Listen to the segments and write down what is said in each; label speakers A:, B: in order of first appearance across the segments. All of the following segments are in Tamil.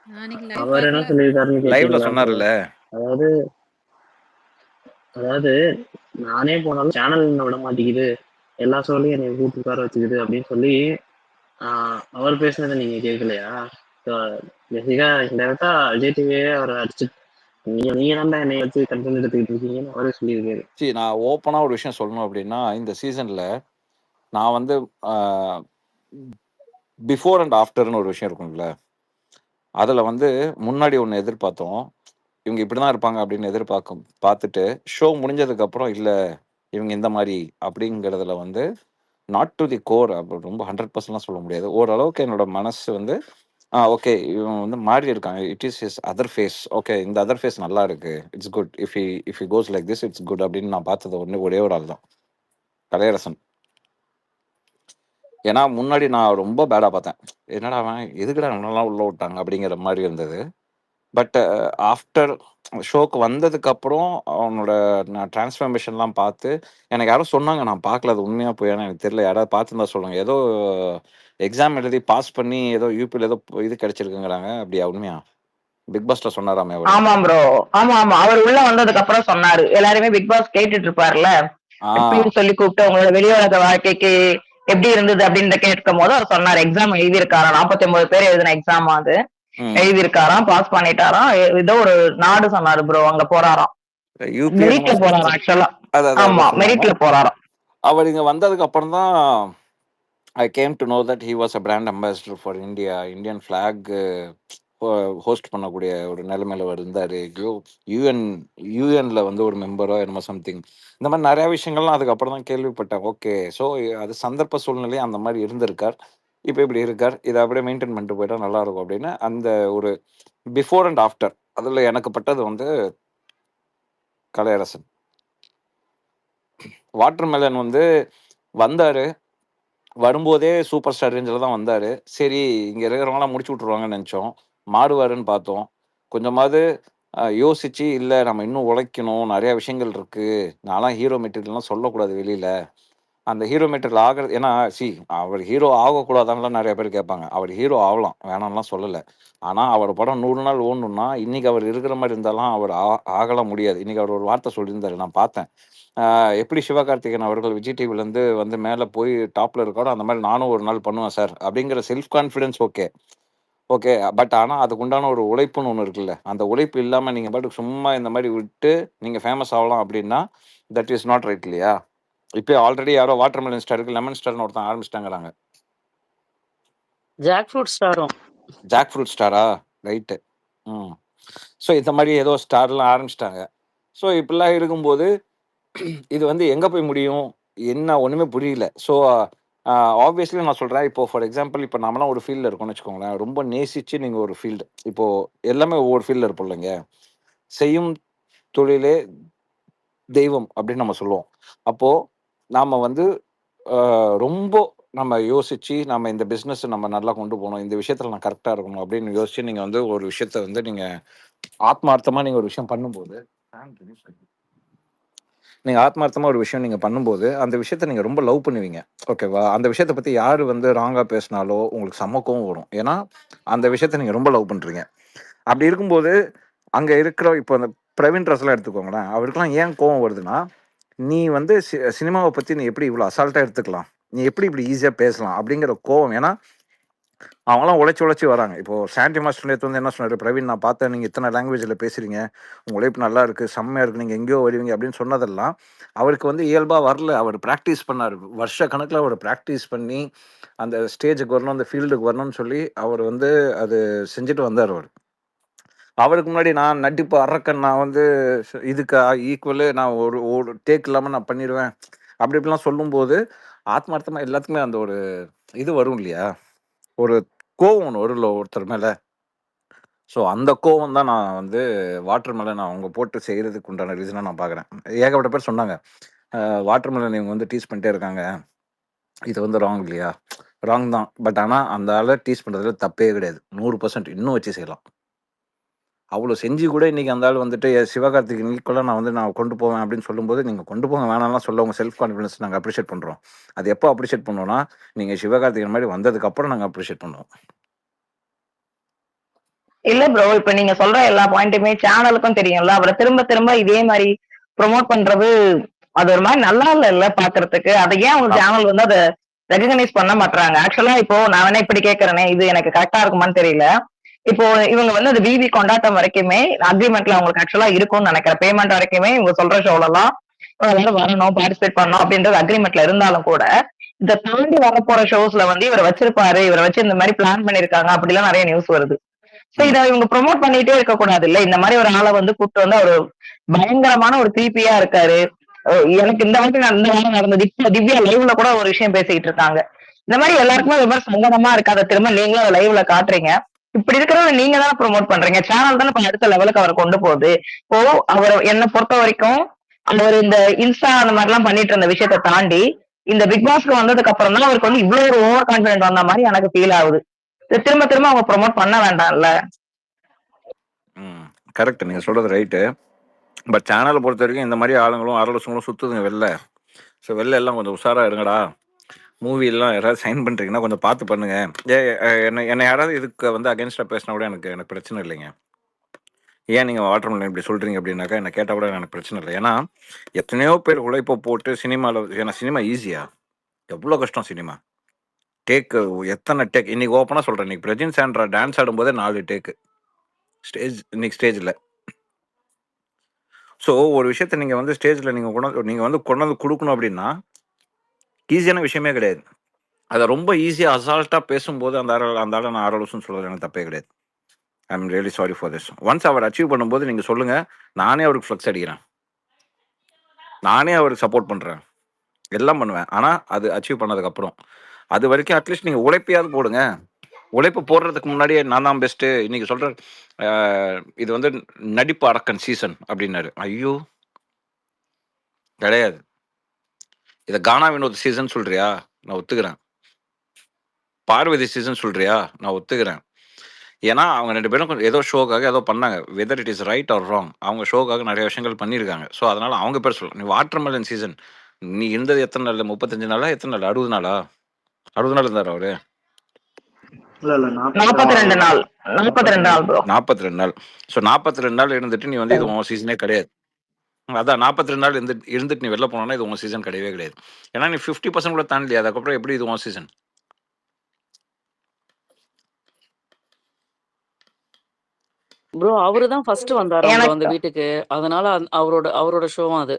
A: அன்னைக்கு லைவ்
B: அவர் என்ன
A: பார்க்கல.
B: சொல்லியிருக்காருன்னு
C: லைவ்ல
B: கேட்டீங்களா ப்ரோ?
C: சொன்னார்ல.
B: அதாவது அதாவது நானே போனாலும் சேனல் என்ன விட மாட்டேங்குது, எல்லா ஷோலையும் என்னை கூப்பிட்டு உட்கார வச்சுக்குது அப்படின்னு சொல்லி அவர் பேசுனதை நீங்க கேட்கலையா? பேசிக்கா இன்டெரக்டா விஜய் டிவியே அவரை அடிச்சு நீங்க தான் என்னை வச்சு கண்டென்ட் எடுத்துக்கிட்டு இருக்கீங்கன்னு அவரே சொல்லியிருக்காரு.
C: சரி, நான் ஓப்பனா ஒரு விஷயம் சொல்லணும் அப்படின்னா, இந்த சீசன்ல நான் வந்து பிஃபோர் அண்ட் ஆஃப்டர்னு ஒரு விஷயம் இருக்கும்ல, அதுல வந்து முன்னாடி ஒன்று எதிர்பார்த்தோம், இவங்க இப்படிதான் இருப்பாங்க அப்படின்னு பார்த்துட்டு ஷோ முடிஞ்சதுக்கு அப்புறம் இல்ல இவங்க இந்த மாதிரி அப்படிங்கிறதுல வந்து நாட் டு தி கோர் அப்படி ரொம்ப 100%லாம் சொல்ல முடியாது. ஓரளவுக்கு என்னோட மனசு வந்து ஓகே இவன் வந்து மாறி இருக்காங்க. It is his other face. Okay இந்த அதர் ஃபேஸ் நல்லா இருக்கு. It's good. If he goes like this it's good அப்படின்னு நான் பார்த்தது ஒரே ஒரு ஆள் தான், கலையரசன். ஏன்னா முன்னாடி நான் ரொம்ப பேடா பார்த்தேன். என்னடா அவன் எதுக்குடா அவனெல்லாம் உள்ள விட்டாங்க அப்படிங்கிற மாதிரி இருந்தது. பட் ஆஃப்டர் ஷோக்கு வந்ததுக்கு அப்புறம் அவனோட நான் டிரான்ஸ்ஃபர்மேஷன்லாம் பார்த்து எனக்கு யாரோ சொன்னாங்க, நான் பார்க்கல, அது உண்மையா போயான்னு எனக்கு தெரியல. யாராவது பார்த்துருந்தா சொல்லுங்க. ஏதோ எக்ஸாம் எழுதி பாஸ் பண்ணி ஏதோ யூபியில் ஏதோ இது கிடைச்சிருக்குங்கிறாங்க. அப்படியா உண்மையா? பிக் பாஸ்ல சொன்னாராமே அவரு.
D: ஆமா ப்ரோ, ஆமா ஆமா, அவர் உள்ள வந்ததுக்கு அப்புறம் சொன்னாரு. எல்லாருமே பிக் பாஸ் கேட்டுட்டு இருப்பாருல்ல, எப்படின்னு சொல்லி கூப்பிட்டு உங்களோட வெளியுலக வாழ்க்கைக்கு எப்படி இருந்தது அப்படின்னு கேட்கும் போது அவர் சொன்னாரு எக்ஸாம் எழுதியிருக்காராம். 49 பேர் எழுதின எக்ஸாம் அது எழுதியிருக்காராம், பாஸ் பண்ணிட்டாராம். ஏதோ ஒரு நாடு சொன்னாரு ப்ரோ, அங்க போறாராம், மெரிட்ல போறாராம். ஆக்சுவலா ஆமா, மெரிட்ல போறாராம்.
C: அவர் இங்க வந்ததுக்கு அப்புறம் தான் I came to know that he was a brand ambassador for India. Indian flag host பண்ணக்கூடிய ஒரு நிலைமையில இருந்தாரு. யூஎன்ல வந்து ஒரு மெம்பரோ என்னமோ சம்திங். இந்த மாதிரி நிறைய விஷயங்கள்லாம் அதுக்கப்புறம் தான் கேள்விப்பட்டேன். ஓகே, ஸோ அது சந்தர்ப்ப சூழ்நிலை அந்த மாதிரி இருந்திருக்கார். இப்போ இப்படி இருக்கார், இதை அப்படியே மெயின்டைன் பண்ணிட்டு போயிட்டா நல்லா இருக்கும் அப்படின்னு அந்த ஒரு பிஃபோர் அண்ட் ஆஃப்டர் அதில் எனக்கு பட்டது வந்து கலையரசன். வாட்டர் மெலன் வந்து வந்தாரு, வரும்போதே சூப்பர் ஸ்டார் ரேஞ்சில் தான் வந்தார். சரி இங்கே இருக்கிறவங்களாம் முடிச்சு விட்ருவாங்கன்னு நினச்சோம். மாறுவாருன்னு பார்த்தோம். கொஞ்சமாவது யோசிச்சு இல்லை நம்ம இன்னும் உழைக்கணும், நிறையா விஷயங்கள் இருக்குது, நான்லாம் ஹீரோ மெட்டீரியல்லாம் சொல்லக்கூடாது வெளியில், அந்த ஹீரோ மெட்டீரியல் ஆகிறது. ஏன்னா அவர் ஹீரோ ஆகக்கூடாதான்லாம் நிறைய பேர் கேட்பாங்க. அவர் ஹீரோ ஆகலாம், வேணாம்லாம் சொல்லலை. ஆனால் அவர் படம் 100 நாள் ஓடணும்னா இன்றைக்கி அவர் இருக்கிற மாதிரி இருந்தாலும் அவர் ஆகலாம் முடியாது. இன்றைக்கி அவர் ஒரு வார்த்தை சொல்லியிருந்தாரு, நான் பார்த்தேன். எப்படி சிவகார்த்திகேயன் அவர்கள் விஜய் டிவிலேருந்து வந்து மேலே போய் டாப்பில் இருக்காரோ அந்த மாதிரி நானும் ஒரு நாள் பண்ணுவேன் சார் அப்படிங்கிற செல்ஃப் கான்ஃபிடென்ஸ். ஓகே பட் ஆனால் அதுக்கு உண்டான ஒரு உழைப்புன்னு ஒன்று இருக்குல்ல, அந்த உழைப்பு இல்லாமல் நீங்கள் பாட்டுக்கு சும்மா இந்த மாதிரி விட்டு நீங்கள் ஃபேமஸ் ஆகலாம் அப்படின்னா தட் இஸ் நாட் ரைட் இல்லையா? இப்போ ஆல்ரெடி யாரோ வாட்டர் மெலன் ஸ்டாருக்கு லெமன் ஸ்டார்னு ஒருத்தன் ஆரம்பிச்சிட்டாங்கிறாங்க.
E: ஜாக் ஃப்ரூட்
C: ஸ்டாரா? ரைட்டு. ஸோ இந்த மாதிரி ஏதோ ஸ்டார்லாம் ஆரம்பிச்சிட்டாங்க. ஸோ இப்படிலாம் இருக்கும்போது இது வந்து எங்கே போய் முடியும், என்ன ஒன்றுமே புரியல. ஸோ ஆப்வியஸ்லி நான் சொல்கிறேன், இப்போ ஃபார் எக்ஸாம்பிள் இப்போ நம்மளாம் ஒரு ஃபீல்டில் இருக்கோம்னு வச்சுக்கோங்களேன், ரொம்ப நேசித்து நீங்கள் ஒரு ஃபீல்டு, இப்போது எல்லாமே ஒவ்வொரு ஃபீல்டில் இருப்போம் இல்லைங்க. செய்யும் தொழிலே தெய்வம் அப்படின்னு நம்ம சொல்லுவோம். அப்போது நாம் வந்து ரொம்ப நம்ம யோசித்து நம்ம இந்த பிஸ்னஸ் நம்ம நல்லா கொண்டு போகணும், இந்த விஷயத்தில் நான் கரெக்டாக இருக்கணும் அப்படின்னு யோசித்து நீங்கள் வந்து ஒரு விஷயத்த வந்து நீங்கள் ஆத்மார்த்தமாக நீங்கள் ஒரு விஷயம் பண்ணும்போது ஒரு விஷயம் நீங்கள் பண்ணும்போது அந்த விஷயத்த நீங்கள் ரொம்ப லவ் பண்ணுவீங்க. ஓகேவா? அந்த விஷயத்தை பற்றி யார் வந்து ராங்காக பேசினாலோ உங்களுக்கு செம்மக்கவும் வரும். ஏன்னா அந்த விஷயத்த நீங்கள் ரொம்ப லவ் பண்ணுறீங்க. அப்படி இருக்கும்போது அங்கே இருக்கிற இப்போ அந்த பிரவீன் ரஸ்லாம் எடுத்துக்கோங்களேன், அவருக்கெல்லாம் ஏன் கோவம் வருதுன்னா, நீ வந்து சினிமாவை பற்றி நீ எப்படி இவ்வளோ அசால்ட்டாக எடுத்துக்கலாம், நீ எப்படி இப்படி ஈஸியாக பேசலாம் அப்படிங்கிற கோவம். ஏன்னா அவங்களாம் உழைச்சி வராங்க. இப்போது சாண்டி மாஸ்டர் நேற்று வந்து என்ன சொன்னார், பிரவீன் நான் பார்த்தேன் நீங்கள் இத்தனை லாங்குவேஜில் பேசுகிறீங்க, உங்கள் உழைப்பு நல்லா இருக்குது, செம்மையாக இருக்குது, நீங்கள் எங்கேயோ வருவீங்க அப்படின்னு சொன்னதெல்லாம் அவருக்கு வந்து இயல்பாக வரல. அவர் ப்ராக்டிஸ் பண்ணார், வருஷ கணக்கில் அவர் ப்ராக்டிஸ் பண்ணி அந்த ஸ்டேஜுக்கு வரணும், அந்த ஃபீல்டுக்கு வரணும்னு சொல்லி அவர் வந்து அது செஞ்சுட்டு வந்தார். அவருக்கு முன்னாடி நான் நடிப்பு அரக்கன், நான் வந்து இதுக்கு ஈக்குவலு, நான் ஒரு டேக் இல்லாமல் நான் பண்ணிடுவேன் அப்படி இப்படிலாம் சொல்லும்போது ஆத்மார்த்தமாக எல்லாத்துக்குமே அந்த ஒரு இது வரும் இல்லையா, ஒரு கோவம் ஒன்று வரும்ல ஒருத்தர் மேலே. ஸோ அந்த கோவம் தான் நான் வந்து வாட்டர் மெலன் அவங்க போட்டு செய்கிறதுக்கு உண்டான ரீசனாக நான் பார்க்குறேன். ஏகப்பட்ட பேர் சொன்னாங்க வாட்டர் மெலன் இவங்க வந்து டீஸ் பண்ணிட்டே இருக்காங்க, இது வந்து ராங் இல்லையா? ராங் தான். பட் ஆனால் அந்த ஆளை டீஸ் பண்ணுறதுல தப்பே கிடையாது. 100% இன்னும் வச்சு செய்யலாம். அவ்வளோ செஞ்சு கூட இன்றைக்கி அந்த ஆள் வந்துட்டு சிவகார்த்திகேயன் ஈக்குவலாக நான் கொண்டு போவேன் அப்படின்னு சொல்லும்போது, நீங்கள் கொண்டு போங்க வேணாம்லாம் சொல்ல, உங்கள் செல்ஃப் கான்ஃபிடன்ஸ் நாங்கள் அப்ரிஷியேட் பண்ணுறோம். அது எப்போ அப்ரிஷியேட் பண்ணுவோம்னா, நீங்கள் சிவகார்த்திகேயன் மாதிரி வந்ததுக்கப்புறம் நாங்கள் அப்ரிஷியேட் பண்ணுவோம்.
D: இல்ல ப்ரோ, இப்ப நீங்க சொல்ற எல்லா பாயிண்ட்டுமே சேனலுக்கும் தெரியும்ல. அவர திரும்ப திரும்ப இதே மாரி ப்ரொமோட் பண்றது, அது ஒரு மாரி நல்லா இல்லல்ல பாக்குறதுக்கு. அத ஏன் உங்க
C: ஆ,
D: சேனல் வந்து அத ரெகக்னைஸ் பண்ண மாட்றாங்க? ஆக்சுவலா இப்போ நான் வேணா இப்படி கேட்கிறேனே, இது எனக்கு கரெக்ட்டா இருக்குமான்னு தெரியல. இப்போ இவங்க வந்து அந்த விவி கொண்டாட்டம் வரைக்குமே அக்ரீமெண்ட்ல அவங்களுக்கு ஆக்சுவலா இருக்கும்னு நினைக்கிறேன். பேமெண்ட் வரைக்குமே இவங்க சொல்ற ஷோலலாம் எல்லாரும் வரணும், பார்ட்டிசிபேட் பண்ணணும் அப்படின்றது அக்ரீமெண்ட்ல இருந்தாலும் கூட, இத தாண்டி வரப்போற ஷோஸ்ல வந்து இவர வச்சிருப்பாரு, இவர வச்சு இந்த மாரி பிளான் பண்ணியிருக்காங்க அப்படிலாம் நெறைய நியூஸ் வருது. சோ
C: ம்,
D: இத இவங்க ப்ரொமோட் பண்ணிட்டே இருக்க கூடாது இல்ல. இந்த மாதிரி ஒரு ஆளை வந்து கூப்பிட்டு வந்து அவரு பயங்கரமான ஒரு கிரீப்பியா இருக்காரு. எனக்கு இந்த வாட்டி இந்த வாரம் நடந்தது. இப்ப திவ்யா லைவ்ல கூட ஒரு விஷயம் பேசிக்கிட்டு இருக்காங்க. இந்த மாதிரி
C: ம்,
D: எல்லாருக்குமே ஒரு மாதிரி சங்கடமா இருக்காத திரும்ப நீங்களும் அதை லைவ்ல காட்டுறீங்க. இப்படி இருக்கிறத நீங்க தானே ப்ரொமோட் பண்றீங்க. சேனல் தானே இப்ப அடுத்த லெவலுக்கு அவர் கொண்டு போகுது. இப்போ அவர் என்னை பொறுத்த வரைக்கும் அவர் இந்த இன்ஸ்டா அந்த மாதிரி எல்லாம் பண்ணிட்டு இருந்த விஷயத்தை தாண்டி இந்த பிக் பாஸ்க்கு வந்ததுக்கு அப்புறம் தான் அவருக்கு வந்து இவ்வளவு ஒரு ஓவர் கான்பிடன்ட் வந்த மாதிரி எனக்கு ஃபீல் ஆகுது. இதை திரும்ப திரும்ப அவங்க ப்ரொமோட் பண்ண வேண்டாம்ல.
C: ம். கரெக்ட், நீங்க சொல்றது ரைட்டு. பட் சேனலை பொறுத்த வரைக்கும் இந்த மாதிரி ஆளுங்களும் அரலசுங்களும் சுத்துதுங்க வெளில. ஸோ வெளில எல்லாம் கொஞ்சம் உஷாரா இருங்கடா. மூவி எல்லாம் யாராவது சைன் பண்றீங்கன்னா கொஞ்சம் பார்த்து பண்ணுங்க. என்னை யாராவது இதுக்கு வந்து அகேன்ஸ்டா பேசினா கூட எனக்கு எனக்கு பிரச்சனை இல்லைங்க. ஏன் நீங்க வாட்டர்மெலன் இப்படி சொல்றீங்க அப்படின்னாக்கா என்ன கேட்டால் கூட எனக்கு பிரச்சனை இல்லை. ஏன்னா எத்தனையோ பேர் உழைப்பை போட்டு சினிமாவில், ஏன்னா சினிமா ஈஸியா, எவ்வளோ கஷ்டம் சினிமா. டேக்கு எத்தனை டேக் இன்னைக்கு ஓப்பனாக சொல்கிறேன். இன்னைக்கு பிரஜின் சாண்ட்ரா டான்ஸ் ஆடும்போதே 4 டேக்கு ஸ்டேஜ் இன்னைக்கு ஸ்டேஜில். ஸோ ஒரு விஷயத்த நீங்கள் வந்து ஸ்டேஜில் நீங்கள் வந்து கொண்டு வந்து கொடுக்கணும் அப்படின்னா ஈஸியான விஷயமே கிடையாது. அதை ரொம்ப ஈஸியாக அசால்ட்டாக பேசும்போது அந்த ஆளை நான் ஆரோலோசன்னு சொல்கிறது எனக்கு தப்பே கிடையாது. I am really sorry for this. Once அவர் அச்சீவ் பண்ணும்போது நீங்கள் சொல்லுங்கள், நானே அவருக்கு ஃப்ளெக்ஸ் அடிக்கிறேன், நானே அவருக்கு சப்போர்ட் பண்ணுறேன், எல்லாம் பண்ணுவேன். ஆனால் அது அச்சீவ் பண்ணதுக்கப்புறம் அது வரைக்கும் அட்லீஸ்ட் நீங்கள் உழைப்பையாவது போடுங்க. உழைப்பு போடுறதுக்கு முன்னாடியே நான் தான் பெஸ்ட்டு இன்னைக்கு சொல்கிறேன். இது வந்து நடிப்பு அரக்கன் சீசன் அப்படின்னாரு. ஐயோ கிடையாது. இதை கானா வினோத் சீசன் சொல்றியா, நான் ஒத்துக்கிறேன். பார்வதி சீசன் சொல்றியா, நான் ஒத்துக்கிறேன். ஏன்னா அவங்க 2 பேரும் கொஞ்சம் ஏதோ ஷோக்காக ஏதோ பண்ணாங்க. Whether it is right or wrong, அவங்க ஷோக்காக நிறைய விஷயங்கள் பண்ணியிருக்காங்க. ஸோ அதனால அவங்க பேர் சொல்லலாம். நீ வாட்டர்மெலன் சீசன் நீ இருந்தது எத்தனை நாள்? 35 நாளா, எத்தனை நாள்? 60 நாளா? 60 நாள் இருந்தார் அவரு.
B: இல்ல இல்ல
D: 42 நாள் 42 நாள் ப்ரோ.
C: 42 நாள். ஸோ 42 நாள் இருந்துட்டு நீ வந்து இது உன் சீசனே கிடையாது. அதான் 42 நாள் இருந்துட்டு நீ வெளில போனோன்னா இது உன் சீசன் கிடையவே கிடையாது. ஏன்னா நீ 50% கூட தாண்டலையா, அதுக்கப்புறம் எப்படி இது உன் சீசன்?
E: ப்ரோ அவரு தான் ஃபர்ஸ்ட் வந்தாராம் ப்ரோ அந்த
D: எனக்கு
E: வீட்டுக்கு. அதனால அவரோட அவரோட ஷோவும் அது.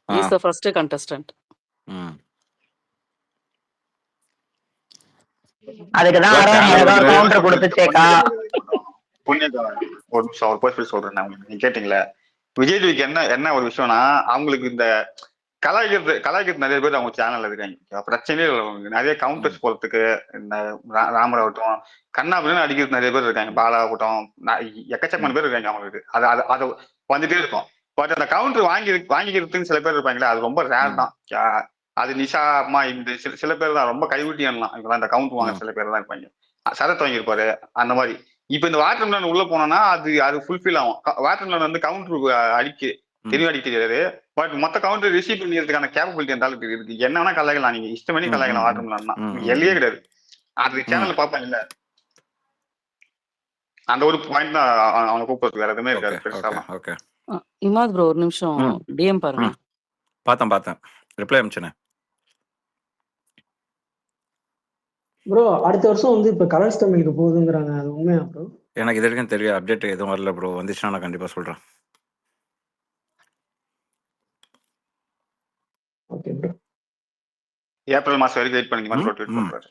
E: Is the first contestant.
D: அதுக்குதான்
C: அதான்
D: அரோரா
C: சேனல்
D: ஏதாவது
C: வந்து
D: கவுண்டர் கொடுத்துச்சேக்கா.
A: புண்ணியம் ஒரு நிமிஷம் ஒரு போய் சொல்றேன். நான் நீங்க கேட்டீங்களா விஜய் டிவிக்கு என்ன என்ன ஒரு விஷயம்னா, அவங்களுக்கு இந்த கலாய்க்கிறது நிறைய பேர் அவங்க சேனல்ல இருக்காங்க. பிரச்சனையே இல்லை. நிறைய கவுண்டர்ஸ் போறதுக்கு இந்த ராமர் ஆகட்டும், கண்ணா அப்படின்னு அடிக்கிறது நிறைய பேர் இருக்காங்க. பாலா ஆகட்டும், எக்கச்சக்கமான பேர் இருக்காங்க. அவங்களுக்கு அது வந்துட்டே இருக்கும். பட் அந்த கவுண்டர் வாங்கிக்கிறதுக்கு சில பேர் இருப்பாங்களே, அது ரொம்ப ரேர் தான். அது நிஷா அம்மா இந்த சில பேர் தான் ரொம்ப கைவிட்டியெல்லாம் இவங்கெல்லாம் இந்த கவுண்டர் வாங்க சில பேர் தான் இருப்பாங்க. சரத் வாங்கியிருப்பாரு அந்த மாதிரி. இப்ப இந்த வாட்டர்மெலன் உள்ள போனோம்னா அது ஃபுல்ஃபில் ஆகும். வாட்டர்மெலன் வந்து கவுண்டர் தெளிவா அடிக்க தெரியாது. பட் மொத்த கவுண்டர் ரிசீவ் பண்ணிக்கிறதுக்கான கேப்பபிலிட்டி அந்த அளவுக்கு இருக்கு. என்ன வேணா கலாய்க்கலாம், நீங்க இஷ்டம் பண்ணி கலாய்க்கலாம். வாட்டர்மெலன்னா எல்லையே கிடையாது. அது சேனல் பார்ப்பாங்க இல்ல, அந்த ஒரு பாயிண்ட் தான் அவனை கூப்பிடுறது. வேற எதுவுமே இருக்காது பெருசாலாம்.
E: இமாத் ப்ரோ ஒரு நிமிஷம் டிஎம் பாருங்க.
C: பார்த்தேன் ரிப்ளை அனுப்பிச்சேனே.
F: ப்ரோ அடுத்த வருஷம் வந்து இப்ப கலர்ஸ் தமிழுக்கு போகுதுங்கிறாங்க, அது உண்மையா ப்ரோ?
C: எனக்கு இது வரைக்கும் தெரியும், அப்டேட் எதுவும் வரல ப்ரோ. வந்துச்சுன்னா நான் கண்டிப்பா சொல்றேன்.
F: Okay bro.
A: ஏப்ரல் மாசம் வரைக்கும் வெயிட் பண்ணி ப்ரோ ட்வீட் பண்றாரு.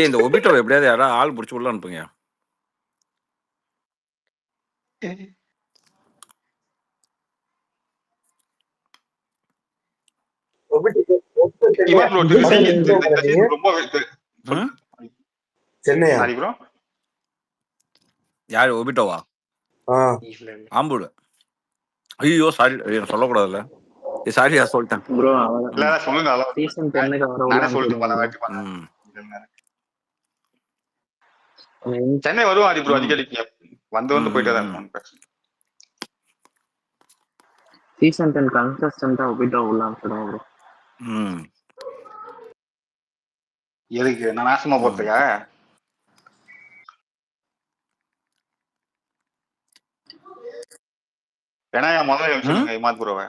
C: இந்த ஒபிட்டோ எப்படியாவது யாராவது ஆள் பிடிச்சி உள்ள அனுப்புங்க. யாரு ஒபிட்டோவா? ஆம்பூர். ஐயோ சாரி, சொல்லக்கூடாதுல்ல. சாரியா சொல்லிட்டேன்
B: ப்ரோ.
A: சொல்லுங்க.
B: சீசன் 10க்கு
A: சென்னை வருவான் ப்ரோ அடிக்கடிக்கு. வந்து போயிட்டே தான் இருக்கும்.
B: சீசன் 10 கன்சிஸ்டன்ட்டா ஒபிட்டோ உள்ள அனுப்பிடுவோம் ப்ரோ.
A: எதுக்கு நான் நாசமா போறதுக்கா? ஏன்னா முதல்ல சொல்லுங்க இமாத் ப்ரோவை.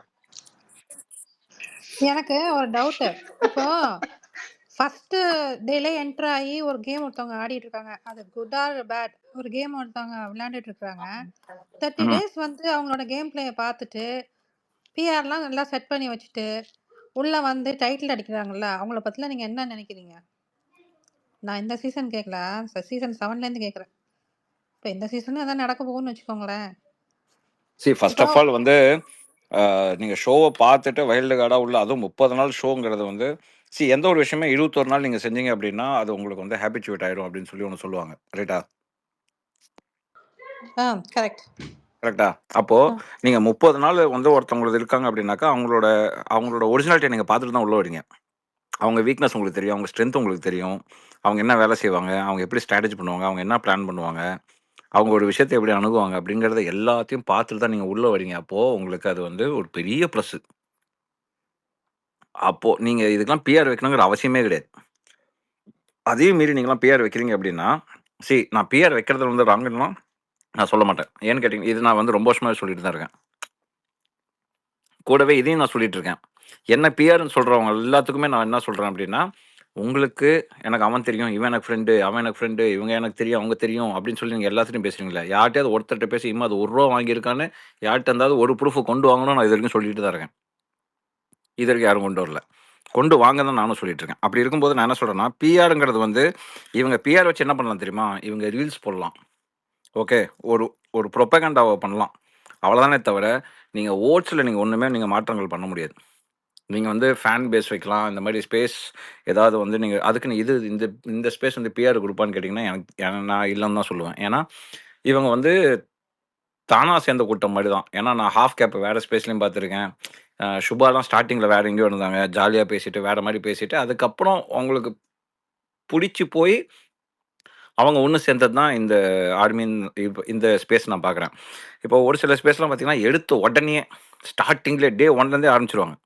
G: எனக்கு ஒரு டவுட்டு. இப்போ ஃபர்ஸ்ட் டேல என்டர் ஆகி ஒரு கேம் ஒருத்தவங்க ஆடிட்டு இருக்காங்க, அது குட் ஆர் பேட், ஒரு கேம் ஒருத்தவங்க விளையாண்டுட்டு இருக்காங்க. 30 டேஸ் வந்து அவங்களோட கேம் பிளேயை பார்த்துட்டு பிஆர்லாம் நல்லா செட் பண்ணி வச்சுட்டு உள்ள வந்து டைட்டில் அடிக்கிறாங்கல்ல, அவங்கள பத்திலாம் நீங்க என்ன நினைக்கிறீங்க? நான் இந்த சீசன் கேட்கல, சீசன் 7ல இருந்து கேட்குறேன். இப்போ இந்த சீசனும் அதான் நடக்க போகுதுன்னு வச்சுக்கோங்களேன்.
C: சி ஃபர்ஸ்ட் ஆஃப் ஆல் வந்து நீங்க ஷோவை பார்த்துட்டு வைல்டு கார்டா உள்ள அதுவும் 30 நாள் ஷோங்கிறது வந்து எந்த ஒரு விஷயமே 21 நாள் நீங்க செஞ்சீங்க அப்படின்னா அது உங்களுக்கு வந்து ஹேபிச்சுவேட் ஆயிடும் அப்படின்னு சொல்லி ஒன்று சொல்லுவாங்க. ரைட்டா?
G: கரெக்ட்.
C: கரெக்டா? அப்போ நீங்க 30 நாள் வந்து ஒருத்தவங்களுக்கு இருக்காங்க அப்படின்னாக்கா அவங்களோட ஒரிஜினாலிட்டியை நீங்க பார்த்துட்டு தான் உள்ள வரீங்க. அவங்க வீக்னஸ் உங்களுக்கு தெரியும், அவங்க ஸ்ட்ரென்த் உங்களுக்கு தெரியும், அவங்க என்ன வேலை செய்வாங்க, அவங்க எப்படி ஸ்ட்ராட்டஜி பண்ணுவாங்க, அவங்க என்ன பிளான் பண்ணுவாங்க, அவங்க ஒரு விஷயத்தை எப்படி அணுகுவாங்க அப்படிங்கிறத எல்லாத்தையும் பார்த்துட்டு தான் நீங்க உள்ள வரீங்க. அப்போ உங்களுக்கு அது வந்து ஒரு பெரிய ப்ளஸ். அப்போ நீங்க இதுக்கெல்லாம் பிஆர் வைக்கணுங்கிற அவசியமே கிடையாது. அதையும் மீறி நீங்களாம் பிஆர் வைக்கிறீங்க அப்படின்னா நான் பிஆர் வைக்கிறதுல வந்து ராங்குன்னா நான் சொல்ல மாட்டேன். ஏன்னு கேட்டீங்க, இது நான் வந்து ரொம்ப வருஷமாவே சொல்லிட்டு தான் இருக்கேன். கூடவே இதையும் நான் சொல்லிட்டு இருக்கேன். என்ன பிஆர்னு சொல்றவங்க எல்லாத்துக்குமே நான் என்ன சொல்றேன் அப்படின்னா, உங்களுக்கு எனக்கு அவன் தெரியும், இவன் எனக்கு ஃப்ரெண்டு, அவன் எனக்கு ஃப்ரெண்டு, இவங்க எனக்கு தெரியும், அவங்க தெரியும் அப்படின்னு சொல்லி நீங்க எல்லாத்தையும் பேசுறீங்களா? யார்கிட்டயாவது ஒருத்தர்கிட்ட பேசி அது ₹1 வாங்கியிருக்கான்னு யார்கிட்ட இருந்தாவது ஒரு ப்ரூஃப் கொண்டு வாங்கணும். நான் இது வரைக்கும் சொல்லிட்டு தான் இருக்கேன். இது வரைக்கும் யாரும் கொண்டு வரல. கொண்டு வாங்க தான் நானும் சொல்லிட்டு இருக்கேன். அப்படி இருக்கும்போது நான் என்ன சொல்றேன்னா, பிஆர்ங்கிறது வந்து இவங்க பிஆர் வச்சு என்ன பண்ணலாம் தெரியுமா? இவங்க ரீல்ஸ் போடலாம். ஓகே, ஒரு ப்ரொபகண்டாவை பண்ணலாம். அவ்வளோதானே தவிர நீங்க ஓட்ஸ்ல நீங்க ஒண்ணுமே நீங்க மாற்றங்கள் பண்ண முடியாது. நீங்க வந்து ஃபேன் பேஸ் வைக்கலாம். இந்த மாதிரி ஸ்பேஸ் ஏதாவது வந்து நீங்க அதுக்குன்னு இந்த ஸ்பேஸ் வந்து பிஆர் குரூப்பான்னு கேட்டிங்கன்னா நான் இல்லைன்னு தான் சொல்லுவேன். ஏன்னா இவங்க வந்து தானா சேர்ந்த கூட்டம் மாதிரி தான். ஏன்னா நான் ஹாஃப் கேப் வேற ஸ்பேஸ்லையும் பார்த்துருக்கேன். சுபாலாம் ஸ்டார்டிங்கில் வேற எங்கேயோ இருந்தாங்க, ஜாலியாக பேசிட்டு வேற மாதிரி பேசிட்டு அதுக்கப்புறம் அவங்களுக்கு பிடிச்சி போய் அவங்க ஒன்று சேர்ந்தது தான் இந்த ஆர்மின். இப்போ இந்த ஸ்பேஸ் நான் பார்க்குறேன். இப்போ ஒரு சில ஸ்பேஸ்லாம் பார்த்தீங்கன்னா எடுத்து உடனே ஸ்டார்டிங்லேயே டே 1லேருந்தே ஆரம்பிச்சிருவாங்க.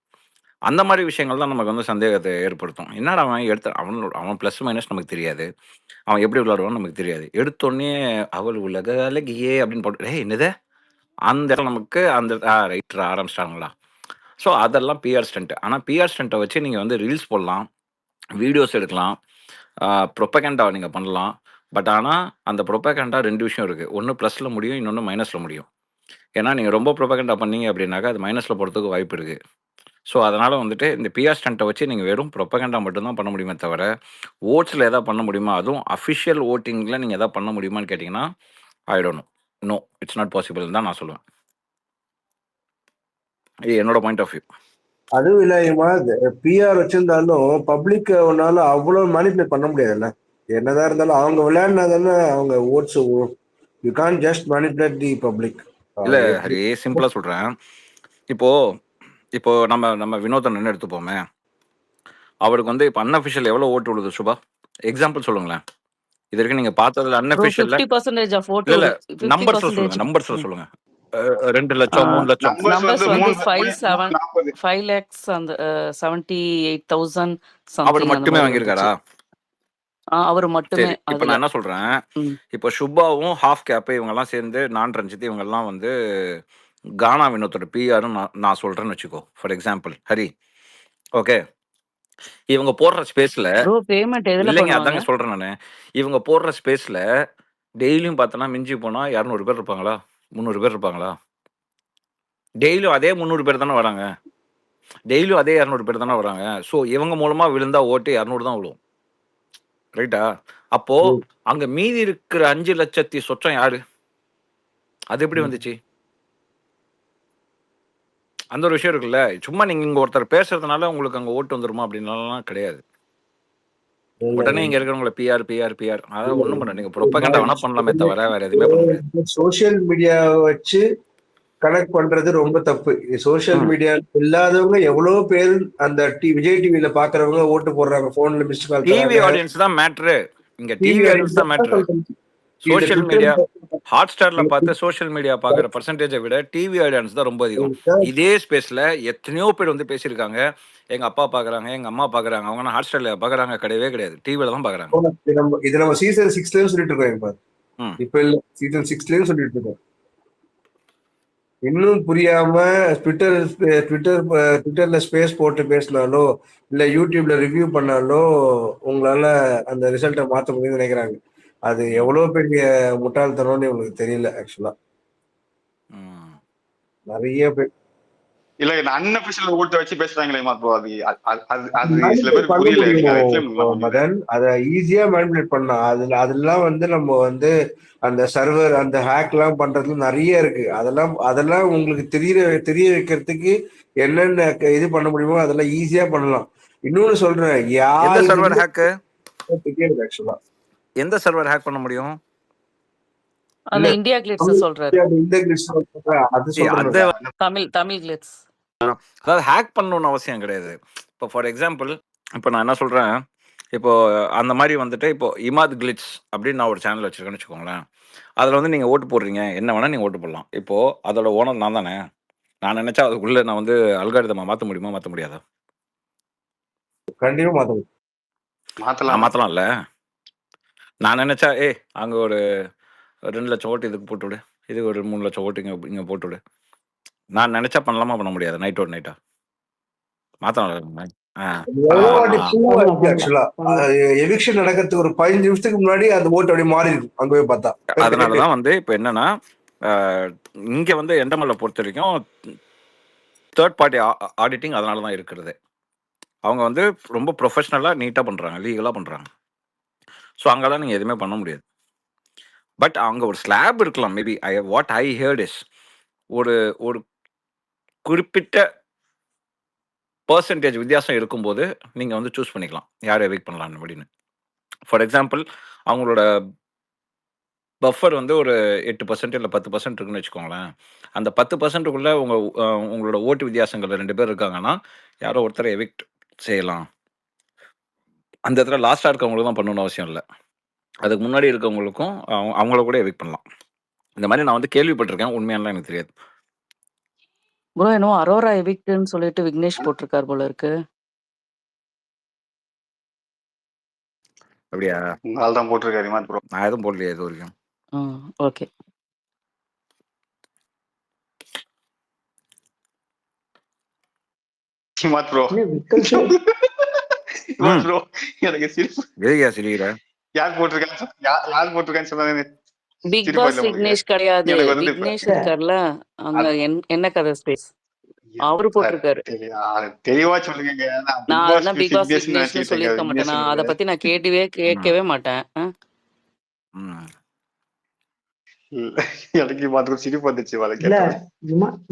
C: அந்த மாதிரி விஷயங்கள் தான் நமக்கு வந்து சந்தேகத்தை ஏற்படுத்தும். என்னடா அவன் ப்ளஸ் மைனஸ் நமக்கு தெரியாது, அவன் எப்படி விளையாடுவான்னு நமக்கு தெரியாது. எடுத்தோடனே அவள் உலக அழகியே அப்படின்னு போட்டு என்னது அந்த இடம் நமக்கு அந்த ரைட்டர் ஆரம்பிச்சிட்டாங்களா? ஸோ அதெல்லாம் பிஆர் ஸ்டண்ட். ஆனால் பிஆர் ஸ்டண்ட்டை வச்சு நீங்கள் வந்து ரீல்ஸ் போடலாம், வீடியோஸ் எடுக்கலாம், ப்ரொபகண்டாவை நீங்கள் பண்ணலாம். பட் ஆனால் அந்த ப்ரொபகண்டா 2 விஷயம் இருக்குது. ஒன்று ப்ளஸில் முடியும், இன்னொன்று மைனஸில் முடியும். ஏன்னா நீங்கள் ரொம்ப ப்ரொபகண்டா பண்ணீங்க அப்படின்னாக்கா அது மைனஸில் போகிறதுக்கு வாய்ப்பு இருக்குது. ஸோ அதனால் வந்துட்டு இந்த பிஆர் ஸ்டண்ட்டை வச்சு நீங்கள் வெறும் ப்ரொபகண்டா மட்டும்தான் பண்ண முடியுமே தவிர ஓட்ஸில் எதாவது பண்ண முடியுமா, அதுவும் அஃபிஷியல் ஓட்டிங்கில் நீங்கள் எதாவது பண்ண முடியுமான்னு கேட்டிங்கன்னா I don't know. No, it's not possible தான் நான் சொல்லுவேன். இது என்னோட பாயிண்ட் ஆஃப் வியூ.
H: அதுவும் இல்லாம பிஆர் வச்சிருந்தாலும் பப்ளிக் ஒன்னால அவ்வளவு மேனிபுலேட் பண்ண முடியாதுல்ல. என்னதான் இருந்தாலும் அவங்க விளையாடினாதானே அவங்க ஓட்ஸ். You can't just manipulate the public.
C: இல்ல ஹரி, சிம்பிளா சொல்றேன். இப்போ நம்ம வினோதன் என்ன எடுத்துப்போமே, அவருக்கு வந்து இப்போ அன்அஃபிஷியல் எவ்வளவு ஓட்டு விழுது சுபா? எக்ஸாம்பிள் சொல்லுங்களேன். இது வரைக்கும் நீங்க பார்த்ததுல அன்அஃபிஷியல்ல
E: 50% ஆஃப் ஓட்டு
C: இல்ல
E: வருது.
C: நம்பர்ஸ்ல
E: 50%
C: சொல்லுங்க, நம்பர்ஸ்ல சொல்லுங்க. 2 லட்சம் 3 லட்சம்
A: Numbers
E: numbers
A: வந்து
E: வந்து
A: 340.
E: 5 lakhs and 78,000
C: அவர்
E: something அந்த
C: மட்டுமே
E: மாதிரி
C: வாங்கியிருக்காரா?
E: வந்துச்சு. அவர் மட்டுமே
C: சரி, இப்போ
E: அதுல.
C: நான் என்ன சொல்றேன்,
E: ம்.
C: இப்போ சுப்பாவும் ஹாஃப் கேப் இவங்க எல்லாம் சேர்ந்து நான் ரஞ்சித் இவங்க எல்லாம் வந்து கானா வினோத்தோட பிஆர் நான் சொல்றேன்னு வச்சுக்கோ. ஃபார் எக்ஸாம்பிள் ஹரி, ஓகே, இவங்க போடுற ஸ்பேஸ்ல
E: ப்ரோ பேமெண்ட் எதுல
C: இல்லைங்க,
E: பண்ணுவாங்க?
C: அதாங்க சொல்றேன் நானு. இவங்க போடுற ஸ்பேஸ்ல டெய்லியும் பார்த்தோன்னா மிஞ்சி போனா 200 பேர் இருப்பாங்களா, 300 பேர் இருப்பாங்களா? டெய்லியும் அதே 300 பேர் தானே வராங்க, டெய்லியும் அதே 200 பேர் தானே வராங்க. ஸோ இவங்க மூலமா விழுந்தா ஓட்டு 200 தான் விழுவும். ரைட்டா? அப்போ அங்க மீதி இருக்கிற 5 லட்சத்தி சொச்சம் யாரு? அது எப்படி வந்துச்சு? அந்த ஒரு விஷயம் இருக்குல்ல. சும்மா நீங்க இங்க ஒருத்தர் பேசுறதுனால உங்களுக்கு அங்க ஓட்டு வந்துருமா அப்படின்னாலாம் கிடையாது. உடனே இங்க இருக்கிறவங்கள பிஆர் அதாவது ஒண்ணும் பண்ண, நீங்க ப்ரொபகண்டா வேணா பண்ணலாமே தவிர வேற எதுவுமே பண்ண முடியாது.
H: சோசியல் மீடியா வச்சு கனெக்ட் பண்றது ரொம்ப தப்பு. சோசியல் மீடியா இல்லாதவங்க எவ்வளவு பேர் அந்த விஜய் டிவில பாக்குறவங்க ஓட்டு போடுறாங்க, போன்ல மிஸ்ட் கால்
C: டிவி ஆடியன்ஸ் தான் மேட்ரு. இங்க டிவி ஆடியன்ஸ் தான் மேட்ரு. சோசியல் மீடியா ஹாட் ஸ்டார்ல பார்த்து சோஷியல் மீடியா பார்க்குற பர்சன்டேஜை விட டிவி ஆடியன்ஸ் தான் ரொம்ப அதிகம். இதே ஸ்பேஸ்ல எத்தனையோ பேர் வந்து பேசியிருக்காங்க. எங்க அப்பா பார்க்குறாங்க, எங்க அம்மா பார்க்குறாங்க. அவங்க ஹாட் ஸ்டார்ல பார்க்குறாங்க கிடையவே கிடையாது. டிவியில தான் பார்க்குறாங்க.
H: இது நம்ம சீசன் 6ல சொல்லிட்டு இருக்கோம். இப்ப இல்ல, சீசன் 6ல சொல்லிட்டு இருக்கோம். இன்னும் புரியாம ட்விட்டர்ல ஸ்பேஸ் போட்டு பேசினாலோ இல்ல யூடியூப்ல ரிவ்யூ பண்ணாலோ உங்களால அந்த ரிசல்ட்டை மாற்ற முடியும்னு நினைக்கிறாங்க. அது எவ்வளவு பெரிய முட்டாள்தனம்னு உங்களுக்கு தெரியல. ஆக்சுவலா நிறைய பேர்
A: இல்ல அன்அபிஷியல் ஓட்டு வச்சு பேசுறாங்களே ப்ரோ. அது சில பேர் புரியல.
H: மதன் அதை ஈஸியா மேனிபுலேட் பண்ணலாம். அதெல்லாம் வந்து நம்ம வந்து அந்த சர்வர் அந்த ஹேக் எல்லாம் பண்றதுல நிறைய இருக்கு. அதெல்லாம் உங்களுக்கு தெரிய வைக்கிறதுக்கு என்னென்ன இது பண்ண முடியுமோ அதெல்லாம் ஈஸியா பண்ணலாம். இன்னொன்னு சொல்றேன்,
C: எந்த சர்வர் ஹேக்
H: ஆக்சுவலா
C: எந்த சர்வர் ஹேக் பண்ண முடியும்?
E: அந்த இந்தியா கிளிட்ஸ் சொல்றாரு. தமிழ் கிளிட்ஸ்.
C: அதாவது ஹேக் பண்ணணும்னு அவசியம் கிடையாது. இப்போ ஃபார் எக்ஸாம்பிள் இப்போ நான் என்ன சொல்றேன், இப்போ அந்த மாதிரி வந்துட்டு இப்போ இமாத் கிளிட்ஸ் அப்படின்னு நான் ஒரு சேனல் வச்சிருக்கேன்னு வச்சுக்கோங்களேன். அதில் வந்து நீங்கள் ஓட்டு போடுறீங்க, என்ன வேணால் நீங்கள் ஓட்டு போடலாம். இப்போ அதோட ஓனர் நான் தானே. நான் நினைச்சா அதுக்குள்ள நான் வந்து அல்காரிதமா மாற்ற முடியுமா, மாற்ற முடியாதா?
H: கண்டிப்பா
C: மாற்றலாம்ல. நான் நினைச்சா அங்கே ஒரு 2 லட்சம் ஓட்டு இதுக்கு போட்டுவிடு, இது ஒரு 3 லட்சம் ஓட்டு இங்கே போட்டுவிடு. நான் நினைச்சா பண்ணலாமா, பண்ண முடியாது? நைட்டா மாத்தலாம்.
H: எவிக்ஷன் நடக்கிறதுக்கு ஒரு 15 நிமிஷத்துக்கு முன்னாடி அந்த ஓட்டு அப்படியே மாறி இருக்கும் அங்க போய் பார்த்தா.
C: அதனாலதான் வந்து இப்ப என்னன்னா இங்க வந்து எண்டமல்ல பொறுத்த வரைக்கும் தேர்ட் பார்ட்டி ஆடிட்டிங் அதனாலதான் இருக்கிறது. அவங்க வந்து ரொம்ப ப்ரொஃபஷனலா நீட்டா பண்றாங்க, லீகலா பண்றாங்க. ஸோ அங்கெல்லாம் நீங்க எதுவுமே பண்ண முடியாது. பட் அங்க ஒரு ஸ்லாப் இருக்கலாம். Maybe what I heard is ஒரு ஒரு குறிப்பிட்ட பர்சன்டேஜ் வித்தியாசம் இருக்கும்போது நீங்க வந்து சூஸ் பண்ணிக்கலாம் யார் எவிக் பண்ணலாம் அப்படின்னு. ஃபார் எக்ஸாம்பிள் அவங்களோட பஃபர் வந்து ஒரு 8% இல்லை 10% இருக்குன்னு வச்சுக்கோங்களேன். அந்த 10%க்குள்ள உங்களோட ஓட்டு வித்தியாசங்கள் 2 பேர் இருக்காங்கன்னா யாரோ ஒருத்தரை எவிக்ட் செய்யலாம். அந்த இடத்துல லாஸ்டா இருக்கவங்களுக்கு தான் பண்ணணும்னு அவசியம் இல்லை. அதுக்கு முன்னாடி இருக்கவங்களுக்கும் அவங்கள கூட எவிக்ட் பண்ணலாம். இந்த மாதிரி நான் வந்து கேள்விப்பட்டிருக்கேன். உண்மையானலாம் எனக்கு தெரியாது.
E: ப்ரோ என்னவோ அரோரா எவிக்ட்னு சொல்லிட்டு விக்னேஷ் போட்டிருக்கார் போல இருக்கு.
C: அப்படியா?
A: உங்களால தான் போட்டிருக்காரு இமாத் ப்ரோ.
C: நான் எதுவும் போடலையே இது வரைக்கும்.
E: ஓகே.
A: இமாத் ப்ரோ ப்ரோ எனக்கு
C: சிரிக்கிற
A: யார் போட்டிருக்கான்னு சொன்னாங்க.
E: பிக் பாஸ் விக்னேஷ் கிடையாது. விக்னேஷ் இருக்கார்ல அங்க என்ன கதை ஸ்பேஸ் அவரு போட்டிருக்காரு.
A: தெளிவா சொல்லுங்க.
E: நான் பிக் பாஸ் விக்னேஷ்னு சொல்லியிருக்க மாட்டேன். அதை பத்தி நான் கேட்கவே மாட்டேன்.
A: எனக்கு மாத்திரம் சிரிப்பு வந்துச்சு.
F: இல்ல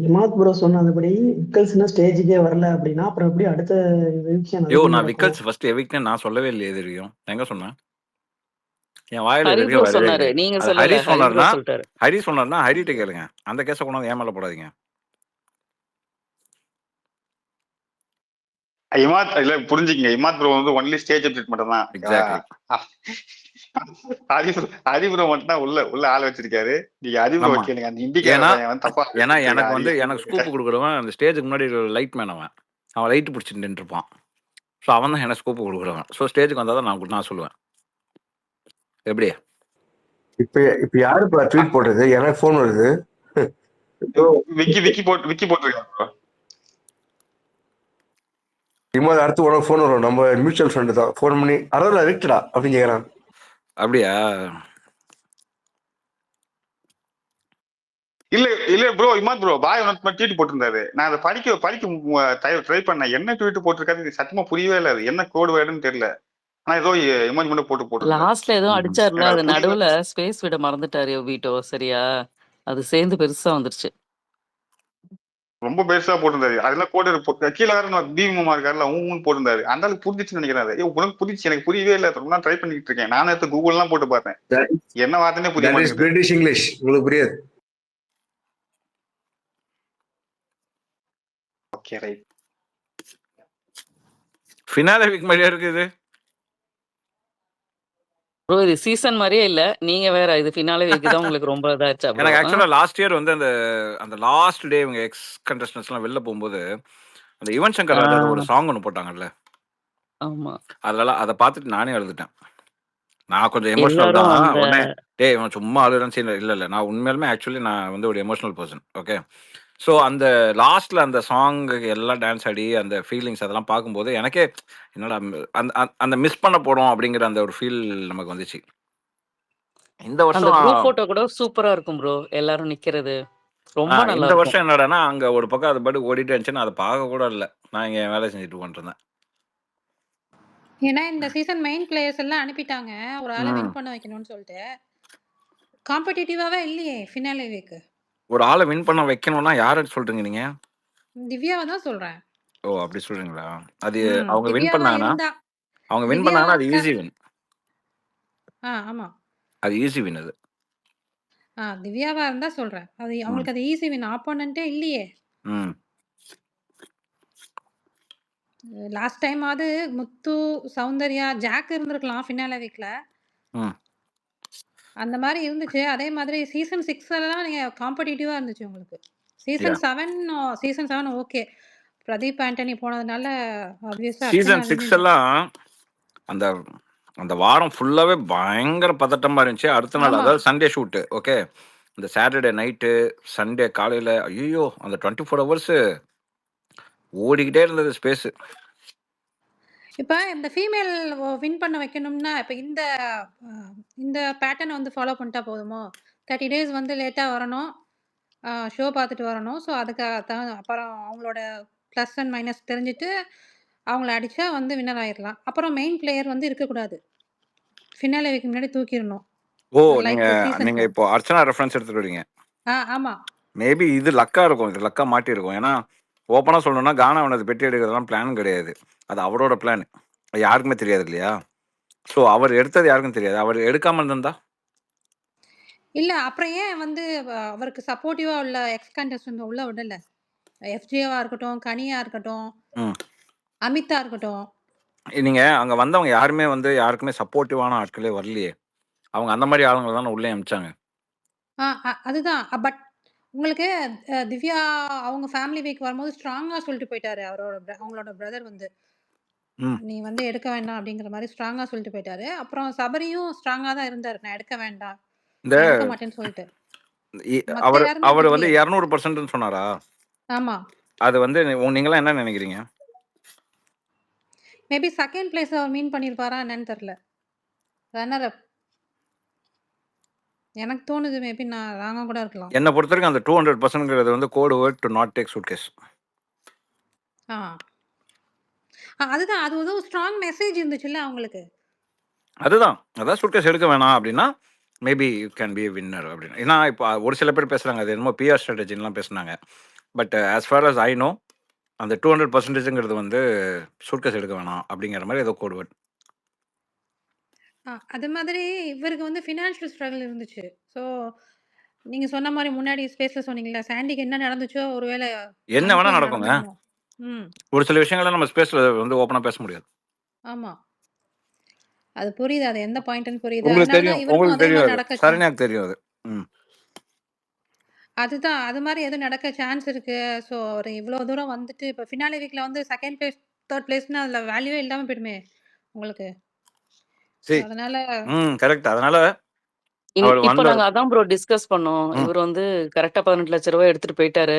F: இமாத் ப்ரோ சொன்னபடி விக்கல்ஸ்னா ஸ்டேஜுக்கே வரல அப்படின்னா அப்புறம் எப்படி அடுத்த எவிக்ஷன்?
C: நான் விக்கல்ஸ் ஃபர்ஸ்ட் எவிக்ட்னு நான் சொல்லவே இல்லையே. இது வரைக்கும் எங்க சொன்னேன்? என் வாயில
E: சொன்னாரு. நீங்க
C: ஹரி சொன்னார்னா ஹரிட்ட கேளுங்க. அந்த கேஸ கொண்டாந்து ஏன் மேல போடாதீங்க.
A: இமாத் இல்ல புரிஞ்சுக்கங்க. இமாத் ப்ரோ வந்து ஒன்லி ஸ்டேஜ் ட்ரீட்மெண்ட் தான். அறிவுரை மட்டும் தான் உள்ள ஆள் வச்சிருக்காரு. நீங்க அறிவுரை வைக்கீங்க. அந்த இண்டிகேட்டர் தப்பா.
C: ஏன்னா எனக்கு ஸ்கூப் கொடுக்குறவன் அந்த ஸ்டேஜுக்கு முன்னாடி லைட் மேன் அவன் லைட் பிடிச்சிட்டு நின்றுப்பான். ஸோ அவன் தான் எனக்கு ஸ்கூப் கொடுக்குறவன். ஸோ ஸ்டேஜுக்கு வந்தால் தான் நான் சொல்லுவேன். எப்படி
H: இப்ப யாரு ட்வீட் போட்டது? எனக்கு ஃபோன் வருது.
A: விக்கி போட்டிருக்காங்க.
H: அடுத்து உனக்கு ஃபோன் வரும். நம்ம மியூச்சுவல் ஃப்ரெண்டு தான் ஃபோன் பண்ணி அரோரா எவிக்டடா அப்படின்னு கேக்குறான்.
C: அப்படியா?
A: இல்ல bro Imad bro bye tweet போட்டிருந்தாரு. நான் அதை படிக்க ட்ரை பண்ணேன். என்ன ட்வீட் போட்டிருக்காரு சத்தியமா புரியவே இல்லை. அது என்ன கோடு வேர்டுன்னு தெரியல. ஆனா ஏதோ எமோஜி மட்டும் போட்டு
E: லாஸ்ட்ல ஏதோ அடிச்சாருல, அது நடுவுல ஸ்பேஸ் விட மறந்துட்டாரு வீட்டோ. சரியா அது சேர்ந்து பெருசா வந்துருச்சு.
A: ரொம்ப பெருசா போட்டிருந்தாரு. அதெல்லாம் கோடு கீழே பீமமா இருக்காருல ஊன்னு போட்டிருந்தாரு. அந்த அளவுக்கு புரிஞ்சிச்சுன்னு நினைக்கிறாரு. உனக்கு புரிஞ்சிச்சு, எனக்கு புரியவே இல்லை. ரொம்ப ட்ரை பண்ணிட்டு இருக்கேன். நானும் எடுத்து கூகுள் எல்லாம் போட்டு பார்த்தேன். என்ன வார்த்தைனே புரிய மாட்டேங்குது.
H: பிரிட்டிஷ் இங்கிலீஷ் உங்களுக்கு புரியாது.
A: Okay right.
C: ஃபினாலே வீக் மாதிரியா இருக்குது.
E: ப்ரோ இது சீசன் மாதிரியே இல்ல. நீங்க வேற இது ஃபினாலே வீக் தான் உங்களுக்கு ரொம்ப இதாச்சா ப்ரோ?
C: எனக்கு ஆக்சுவலா லாஸ்ட் இயர் வந்து அந்த லாஸ்ட் டே இவங்க எக்ஸ் கண்டஸ்டன்ஸ்லாம் வெளில போகும்போது அந்த யுவன் சங்கர் ராஜா ஒரு சாங் ஒன்று போட்டாங்கல்ல,
E: ஆமா.
C: அதெல்லாம் அதை பார்த்துட்டு நானே அழுதுட்டேன். நான் கொஞ்சம் எமோஷனல்
E: எல்லாரும்
C: தான்.
E: அந்த
C: உடனே டேய் இவன் சும்மா அழுகுறான்னு சரி இல்லை நான் உண்மையாலுமே ஆக்சுவலி நான் வந்து ஒரு எமோஷனல் பர்சன். ஓகே, ஸோ அந்த லாஸ்ட்ல அந்த சாங்குக்கு எல்லாம் டான்ஸ் ஆடி அந்த ஃபீலிங்ஸ் அதெல்லாம் பார்க்கும்போது எனக்கே என்னடா அந்த அந்த மிஸ் பண்ண போறோம் அப்படிங்கிற அந்த ஒரு ஃபீல் நமக்கு வந்துச்சு. இந்த
E: அந்த
C: வருஷம்
E: குரூப் போட்டோ கூட சூப்பரா இருக்கும் ப்ரோ. எல்லாரும் நிக்கிறது ரொம்ப நல்லா
C: இந்த
E: இருக்கும்.
C: வருஷம் என்னடான்னா அங்க ஒரு பக்கம் அது பாட்டு ஓடிட்டு இருந்துச்சு, நான் அதை பார்க்க கூட இல்லை. நான் இங்க வேலை செஞ்சுட்டு உட்காந்துருந்தேன்.
G: ஏன்னா இந்த சீசன் மெயின் பிளேயர்ஸ் எல்லாம் அனுப்பிட்டாங்க ஒரு ஆளை வின் பண்ண வைக்கணும்னு சொல்லிட்டு. காம்படிட்டிவாவே இல்லையே ஃபினாலே வீக்.
C: ஒரு ஆளை வின் பண்ண வைக்கணும்னா யாரை சொல்றீங்க நீங்க?
G: திவ்யாவை தான் சொல்றேன்.
C: ஓ அப்படி சொல்றீங்களா? அது அவங்க வின்
G: திவ்யாவா
C: பண்ணாங்கன்னா
G: இருந்தா
C: அவங்க வின்
G: திவ்யாவா
C: பண்ணாங்கன்னா அது
G: இருந்தா
C: ஈஸி வின்.
G: ஆமா
C: அது ஈஸி வின் அது.
G: திவ்யாவா இருந்தா சொல்றேன். அது அவங்களுக்கு அது ஈஸி வின். ஆப்போனன்ட்டே இல்லையே.
C: ம்
G: லாஸ்ட் டைம் ஆவது முத்து, சௌந்தர்யா, ஜாக் இருந்திருக்கலாம் ஃபினாலே வீக்ல.
C: ம்
G: அந்த மாதிரி இருந்துச்சு. அதே மாதிரி சீசன் 6 எல்லாம் நீங்க காம்படிட்டிவா இருந்துச்சு உங்களுக்கு.
C: யா
G: சீசன் 7 ஓகே. பிரதீப் ஆண்டனி போனதுனால ஆப்வியஸா
C: சீசன்
G: அர்ச்சனா
C: 6 எல்லாம் அந்த அந்த வாரம் ஃபுல்லாவே பயங்கர பதட்டமா இருந்துச்சு. அடுத்த நாள்
G: ஆமா.
C: அதாவது சண்டே ஷூட்டு. ஓகே, இந்த சாட்டர்டே நைட்டு சண்டே காலையில ஐயோ அந்த 24 ஹவர்ஸ் ஓடிக்கிட்டே இருந்தது ஸ்பேஸ்.
G: இப்ப இந்த ஃபீமேல் வின் பண்ண வைக்கணும்னா இப்ப இந்த பேட்டர்னை வந்து ஃபாலோ பண்ணிட்டா போதுமோ? 30 டேஸ் வந்து லேட்டா வரணும். ஷோ பார்த்துட்டு வரணும். ஸோ அதுக்கு அப்புறம் அவங்களோட ப்ளஸ் அண்ட் மைனஸ் தெரிஞ்சுட்டு அவங்கள அடிச்சா வந்து வின்னர் ஆயிரலாம். அப்புறம் மெயின் பிளேயர் வந்து இருக்கக்கூடாது. ஃபினாலே வீக் முன்னாடி தூக்கிரணும்.
C: ஓ
G: லைக்
C: நீங்க
G: சீசன் 4.
C: இப்போ அர்ச்சனா ரெஃபரன்ஸ் எடுத்துட்டு வரீங்க.
G: ஆமா.
C: மேபி இது லக்கா இருக்கும், இது லக்கா மாட்டி இருக்கும். ஏன்னா ஓப்பனா சொல்லணும்னா கானா அவனது பெட்டி எடுக்கிறதெல்லாம் பிளான் கிடையாது. அது அவரோட பிளான், யாருக்குமே தெரியாது இல்லையா? ஸோ அவர் எடுத்தது யாருக்கும் தெரியாது. அவர் எடுக்காம இருந்தா
G: இல்ல அப்புறம் ஏன் வந்து அவருக்கு சப்போர்ட்டிவா உள்ள எக்ஸ் கண்டஸ்டன்ட் உள்ள விடல? எஃப்ஜேவா இருக்கட்டும், கனியா இருக்கட்டும், அமிதா இருக்கட்டும்.
C: நீங்க அங்க வந்தவங்க யாருமே வந்து யாருக்குமே சப்போர்ட்டிவான ஆட்களே வரலையே. அவங்க அந்த மாதிரி ஆளுங்களை தானே உள்ளே அமிச்சாங்க.
G: அதுதான். பட் உங்களுக்கு திவ்யா அவங்க ஃபேமிலி வீக் வரும்போது ஸ்ட்ராங்கா சொல்லிட்டு போயிட்டாரு. அவங்களோட பிரதர் வந்து நீ வந்து எடுக்க வேண்டாம் அப்படிங்கிற மாதிரி ஸ்ட்ராங்கா சொல்லிட்டு போயிட்டாரு. அப்புறம் சபரியும் ஸ்ட்ராங்கா தான் இருந்தாரு. நான் எடுக்க வேண்டாம்,
C: இந்த
G: நான் எடுக்க மாட்டேன்னு சொல்லிட்டு. மத்த
C: அவர்
G: யாருமே
C: அவர் வந்து
G: விடலையே.
C: 200% சொன்னாரா?
G: ஆமா.
C: அது வந்து நீங்களாம் என்ன நினைக்கிறீங்க?
G: மேபி செகண்ட் பிளேஸ் அவர் மீன் பண்ணியிருப்பாரா என்னன்னு தெரியல. ரன்னர் அப் எனக்கு தோணுது. மேபி நான் ராங்கா கூட இருக்கலாம்.
C: என்னை பொறுத்த வரைக்கும் அந்த 200%ங்கிறது வந்து code word to not take suitcase.
G: அதுதான். அது ஒரு ஸ்ட்ராங் மெசேஜ் இருந்துச்சுல்ல அவங்களுக்கு.
C: அதுதான் அதான் சூட்கேஸ் எடுக்க வேணாம் அப்படின்னா maybe you can be winner அப்படின்னு. ஏன்னா இப்போ ஒரு சில பேர் பேசுறாங்க அது என்னமோ பிஆர் ஸ்ட்ராட்டஜின்லாம் பேசுனாங்க. But as for us I know அந்த 200%ங்கிறது வந்து சூட்கேஸ் எடுக்க வேணாம் அப்படிங்கிற மாதிரி ஏதோ கோட் வேர்ட்.
G: அது மாதிரி இவருக்கு வந்து ஃபினான்ஷியல் ஸ்ட்ரகிள் இருந்துச்சு. ஸோ நீங்க சொன்ன மாதிரி முன்னாடி ஸ்பேஸ்ல சொன்னீங்கல்ல, சாண்டிக்கு என்ன நடந்துச்சோ ஒருவேளை
C: என்ன வேணா நடக்குங்க. ஒரு சில விஷயங்களை நம்ம ஸ்பேஸ்ல வந்து ஓப்பனா பேச முடியாது.
G: ஆமா, அது புரியுது. அது எந்த பாயிண்ட்னு புரியுது.
C: உங்களுக்கு
G: அதனால
C: தெரியும்,
G: தான் இவருக்கும்
C: உங்களுக்கு
G: அதே
C: தெரியும்,
G: மாதிரி
C: அது
G: நடக்க
C: சரண்யாக்கு தெரியும் அது.
G: அதுதான். அது மாதிரி எதுவும் நடக்க சான்ஸ் இருக்கு. ஸோ அவர் இவ்வளோ தூரம் வந்துட்டு இப்போ ஃபினாலே வீக்ல வந்து செகண்ட் பிளேஸ், தேர்ட் பிளேஸ்னா அதில் வேல்யூவே இல்லாமல் போயிடுமே உங்களுக்கு. அதனால
C: கரெக்ட். அதனால
E: இப்ப நாங்க அதான் ப்ரோ டிஸ்கஸ் பண்ணோம். இவர் வந்து கரெக்டா 18 லட்ச ரூபாய் எடுத்துட்டு போயிட்டாரு.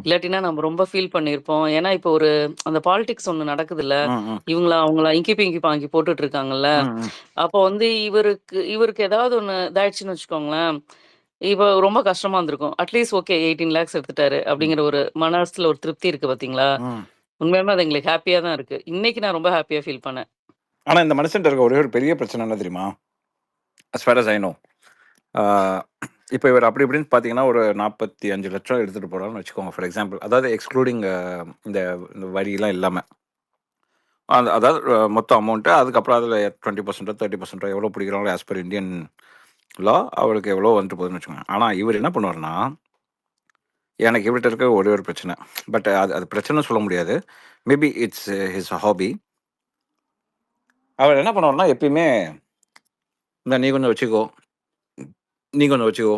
E: இல்லாட்டினா நம்ம ரொம்ப ஃபீல் பண்ணிருப்போம். ஏன்னா இப்போ ஒரு அந்த பாலிடிக்ஸ் ஒண்ணு நடக்குதுல்ல, அவங்கள இங்கி பிங்கி பாங்கி போட்டுட்டு இருக்காங்கல்ல. அப்போ வந்து இவருக்கு ஏதாவது ஒண்ணு இதாயிடுச்சுன்னு வச்சுக்கோங்களேன், இப்ப ரொம்ப கஷ்டமா இருந்திருக்கும். அட்லீஸ்ட் ஓகே 18 லேக்ஸ் எடுத்துட்டாரு அப்படிங்கிற ஒரு மனசுல ஒரு திருப்தி இருக்கு பாத்தீங்களா? உண்மையாலுமே அது எங்களுக்கு ஹாப்பியா தான் இருக்கு. இன்னைக்கு நான் ரொம்ப ஹாப்பியா ஃபீல் பண்ணேன்.
C: ஆனா இந்த மனுஷன் இருக்க ஒரே ஒரு பெரிய பிரச்சனை என்ன தெரியுமா? as far as I know, இப்போ இவர் அப்படி இப்படின்னு பார்த்தீங்கன்னா ஒரு 45 லட்சம் எடுத்துகிட்டு போகிறான்னு வச்சுக்கோங்க ஃபார் எக்ஸாம்பிள். அதாவது எக்ஸ்க்ளூடிங் இந்த வரியெல்லாம் இல்லாமல் அதாவது மொத்த அமௌண்ட்டு, அதுக்கப்புறம் அதில் 20% 30% எவ்வளோ பிடிக்கிறாங்களோ ஆஸ் பர் இந்தியன் லா அவருக்கு எவ்வளோ வந்துட்டு போகுதுன்னு வச்சுக்கோங்க. ஆனால் இவர் என்ன பண்ணுவார்னா, எனக்கு இவர்கிட்ட இருக்க ஒரே ஒரு பிரச்சனை, பட் அது பிரச்சனை சொல்ல முடியாது, மேபி இட்ஸ் ஹிஸ் ஹாபி. அவர் என்ன பண்ணுவார்னா எப்பயுமே இந்த நீ கொஞ்சம் வச்சுக்கோ, நீ கொஞ்சம் வச்சுக்கோ,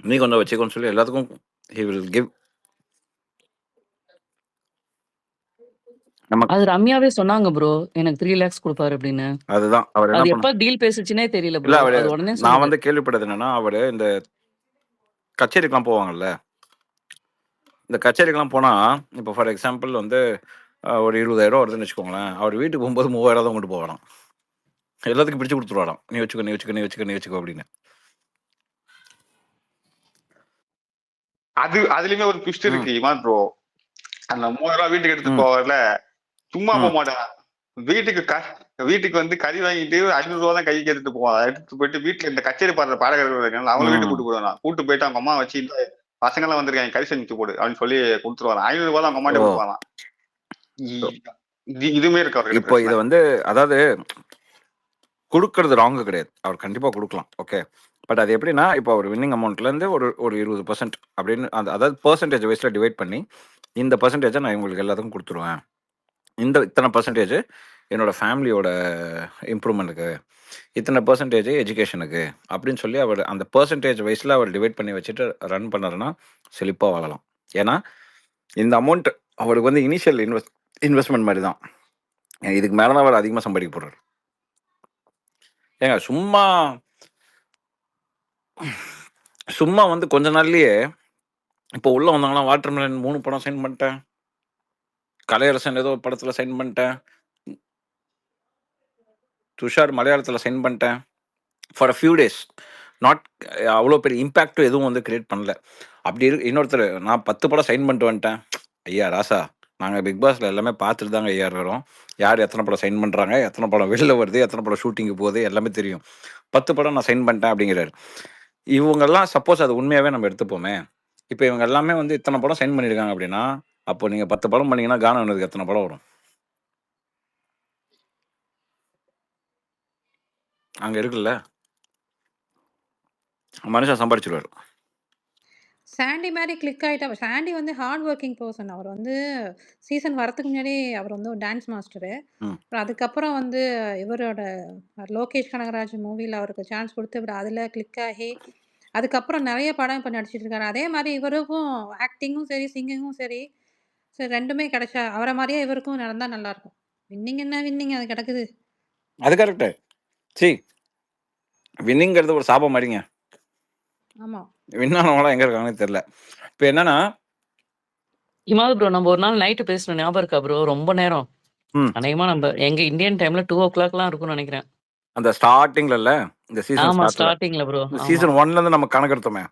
C: நீ கொஞ்சம் வச்சுக்கோன்னு சொல்லி எல்லாத்துக்கும் he will give. நமக்கு
E: அது ரம்யாவே சொன்னாங்க ப்ரோ. எனக்கு 3 லேக்ஸ் குடுப்பாரு அப்படின்னு.
C: அதுதான் அவர் என்ன
E: அது
C: பண்ண
E: எப்ப டீல் பேசுச்சுன்னே தெரியல
C: இல்ல
E: ப்ரோ.
C: அவரு
E: அது உடனே
C: நான்
E: சொன்னது.
C: வந்து கேள்விப்பட்டது என்னன்னா, அவரு இந்த கச்சேரிக்கெல்லாம் போவாங்கல்ல, இந்த கச்சேரிக்கெல்லாம் போனா இப்போ ஃபார் எக்ஸாம்பிள் வந்து ஒரு 20,000 வருதுன்னு வச்சுக்கோங்களேன், அவர் வீட்டுக்கு போகும்போது 3,000 தான் கொண்டு போவாராம். எல்லாத்துக்கும் பிரிச்சு கொடுத்துருவாராம், நீ வச்சுக்கோ நீ வச்சுக்கோ நீ வச்சுக்கோ நீ வச்சுக்கோ அப்படின்னு.
A: அதுலயுமே ஒரு ட்விஸ்ட் இருக்கு இமான் ப்ரோ. அந்த 3,000 வீட்டுக்கு எடுத்து போவார்ல, சும்மா போக மாட்டான். வீட்டுக்கு வந்து கறி வாங்கிட்டு 500 ரூபா தான் கைக்கு எடுத்துட்டு போவான். எடுத்துட்டு போயிட்டு வீட்டுல இந்த கச்சேரி பாடுற பாடகர்கள் அவங்க வீட்டுக்கு கூட்டு போடுவான். கூட்டு போயிட்டு அவங்க அம்மா வச்சு இந்த பசங்க எல்லாம் வந்திருக்காங்க கறி செஞ்சு போடு அப்படின்னு சொல்லி கொடுத்துருவாங்க. 500 ரூபா தான் அவங்க அம்மாட்ட கொடுப்பாங்க. இதுமே இருக்கு அவருக்கு.
C: இப்போ இதை வந்து அதாவது கொடுக்கறது ராங்கு கிடையாது, அவர் கண்டிப்பா கொடுக்கலாம், ஓகே. பட் அது எப்படின்னா, இப்போ அவர் வின்னிங் அமௌண்ட்லேருந்து ஒரு 20% அப்படின்னு அந்த அதாவது பர்சன்டேஜ் வைஸில் டிவைட் பண்ணி இந்த பர்சன்டேஜை நான் இவங்களுக்கு எல்லாத்துக்கும் கொடுத்துருவேன், இந்த இத்தனை பர்சன்டேஜ் என்னோட ஃபேமிலியோட இம்ப்ரூவ்மெண்ட்டுக்கு, இத்தனை பர்சன்டேஜ் எஜுகேஷனுக்கு அப்படின்னு சொல்லி அவர் அந்த பர்சன்டேஜ் வைஸில் அவர் டிவைட் பண்ணி வச்சுட்டு ரன் பண்ணாருன்னா செழிப்பாக வாழலாம். ஏன்னா இந்த அமௌண்ட் அவருக்கு வந்து இனிஷியல் இன்வெஸ்ட்மெண்ட் மாதிரி தான். இதுக்கு மேலே தான் அவர் அதிகமாக சம்பாதிக்க போகிறார். ஏங்க சும்மா வந்து கொஞ்ச நாள்லயே இப்போ உள்ள வந்தாங்கன்னா வாட்டர்மெலன் 3 படம் சைன் பண்ணிட்டேன், கலையரசன் ஏதோ படத்துல சைன் பண்ணிட்டேன், துஷார் மலையாளத்துல சைன் பண்ணிட்டேன் for a few days. Not அவ்வளோ பெரிய இம்பேக்டும் எதுவும் வந்து கிரியேட் பண்ணல. அப்படி இன்னொருத்தர் நான் 10 படம் சைன் பண்ணிட்டு வந்துட்டேன். ஐயா ராசா, நாங்கள் பிக் பாஸ்ல எல்லாமே பார்த்துட்டு தாங்க ஐயா இருக்கிறோம், யார் எத்தனை படம் சைன் பண்ணுறாங்க, எத்தனை படம் வெளில வருது, எத்தனை படம் ஷூட்டிங்கு போகுது எல்லாமே தெரியும், 10 படம் நான் சைன் பண்ணிட்டேன் அப்படிங்கிறாரு. இவங்கெல்லாம் சப்போஸ் அது உண்மையாகவே நம்ம எடுத்துப்போமே, இப்போ இவங்க எல்லாமே வந்து இத்தனை படம் சைன் பண்ணியிருக்காங்க அப்படின்னா, அப்போ நீங்கள் 10 படம் பண்ணீங்கன்னா கானம் வந்ததுக்கு எத்தனை படம் வரும்? அங்கே இருக்குல்ல, மனுஷன் சம்பாதிச்சிருவாரு.
G: சாண்டி மாதிரி கிளிக் ஆகிட்டா. சாண்டி வந்து ஹார்ட் ஒர்க்கிங் பர்சன். அவர் வந்து சீசன் வரத்துக்கு முன்னாடி அவர் வந்து ஒரு டான்ஸ் மாஸ்டரு. அப்புறம் அதுக்கப்புறம் வந்து இவரோட லோகேஷ் கனகராஜ் மூவியில் அவருக்கு சான்ஸ் கொடுத்து இவர் அதில் கிளிக் ஆகி அதுக்கப்புறம் நிறைய படம் இப்போ நடிச்சிட்டு இருக்காரு. அதே மாதிரி இவருக்கும் ஆக்டிங்கும் சரி சிங்கிங்கும் சரி சரி ரெண்டுமே கிடைச்சா அவரை மாதிரியே இவருக்கும் நடந்தால் நல்லாயிருக்கும். வின்னிங் என்ன வின்னிங் அது கிடக்குது.
C: அது கரெக்டு. சரி, வின்னிங்கிறது ஒரு சாபம் மாதிரிங்க.
G: ஆமாம்,
C: வின்னானவங்களாம் எங்கே இருக்காங்கன்னு தெரியல. இப்போ என்னன்னா
E: இமாது ப்ரோ, நம்ம ஒரு நாள் நைட்டு பேசணும் ஞாபகம் இருக்கா ப்ரோ? ரொம்ப நேரம், அநேகமா நம்ம எங்க இந்தியன் டைம்ல 2 o'clock இருக்கும்னு நினைக்கிறேன்.
C: அந்த ஸ்டார்டிங்ல இல்ல, இந்த சீசன்
E: ஆமா ஸ்டார்டிங்ல ப்ரோ.
C: சீசன் 1ல இருந்து நம்ம கணக்கு எடுத்தோமே.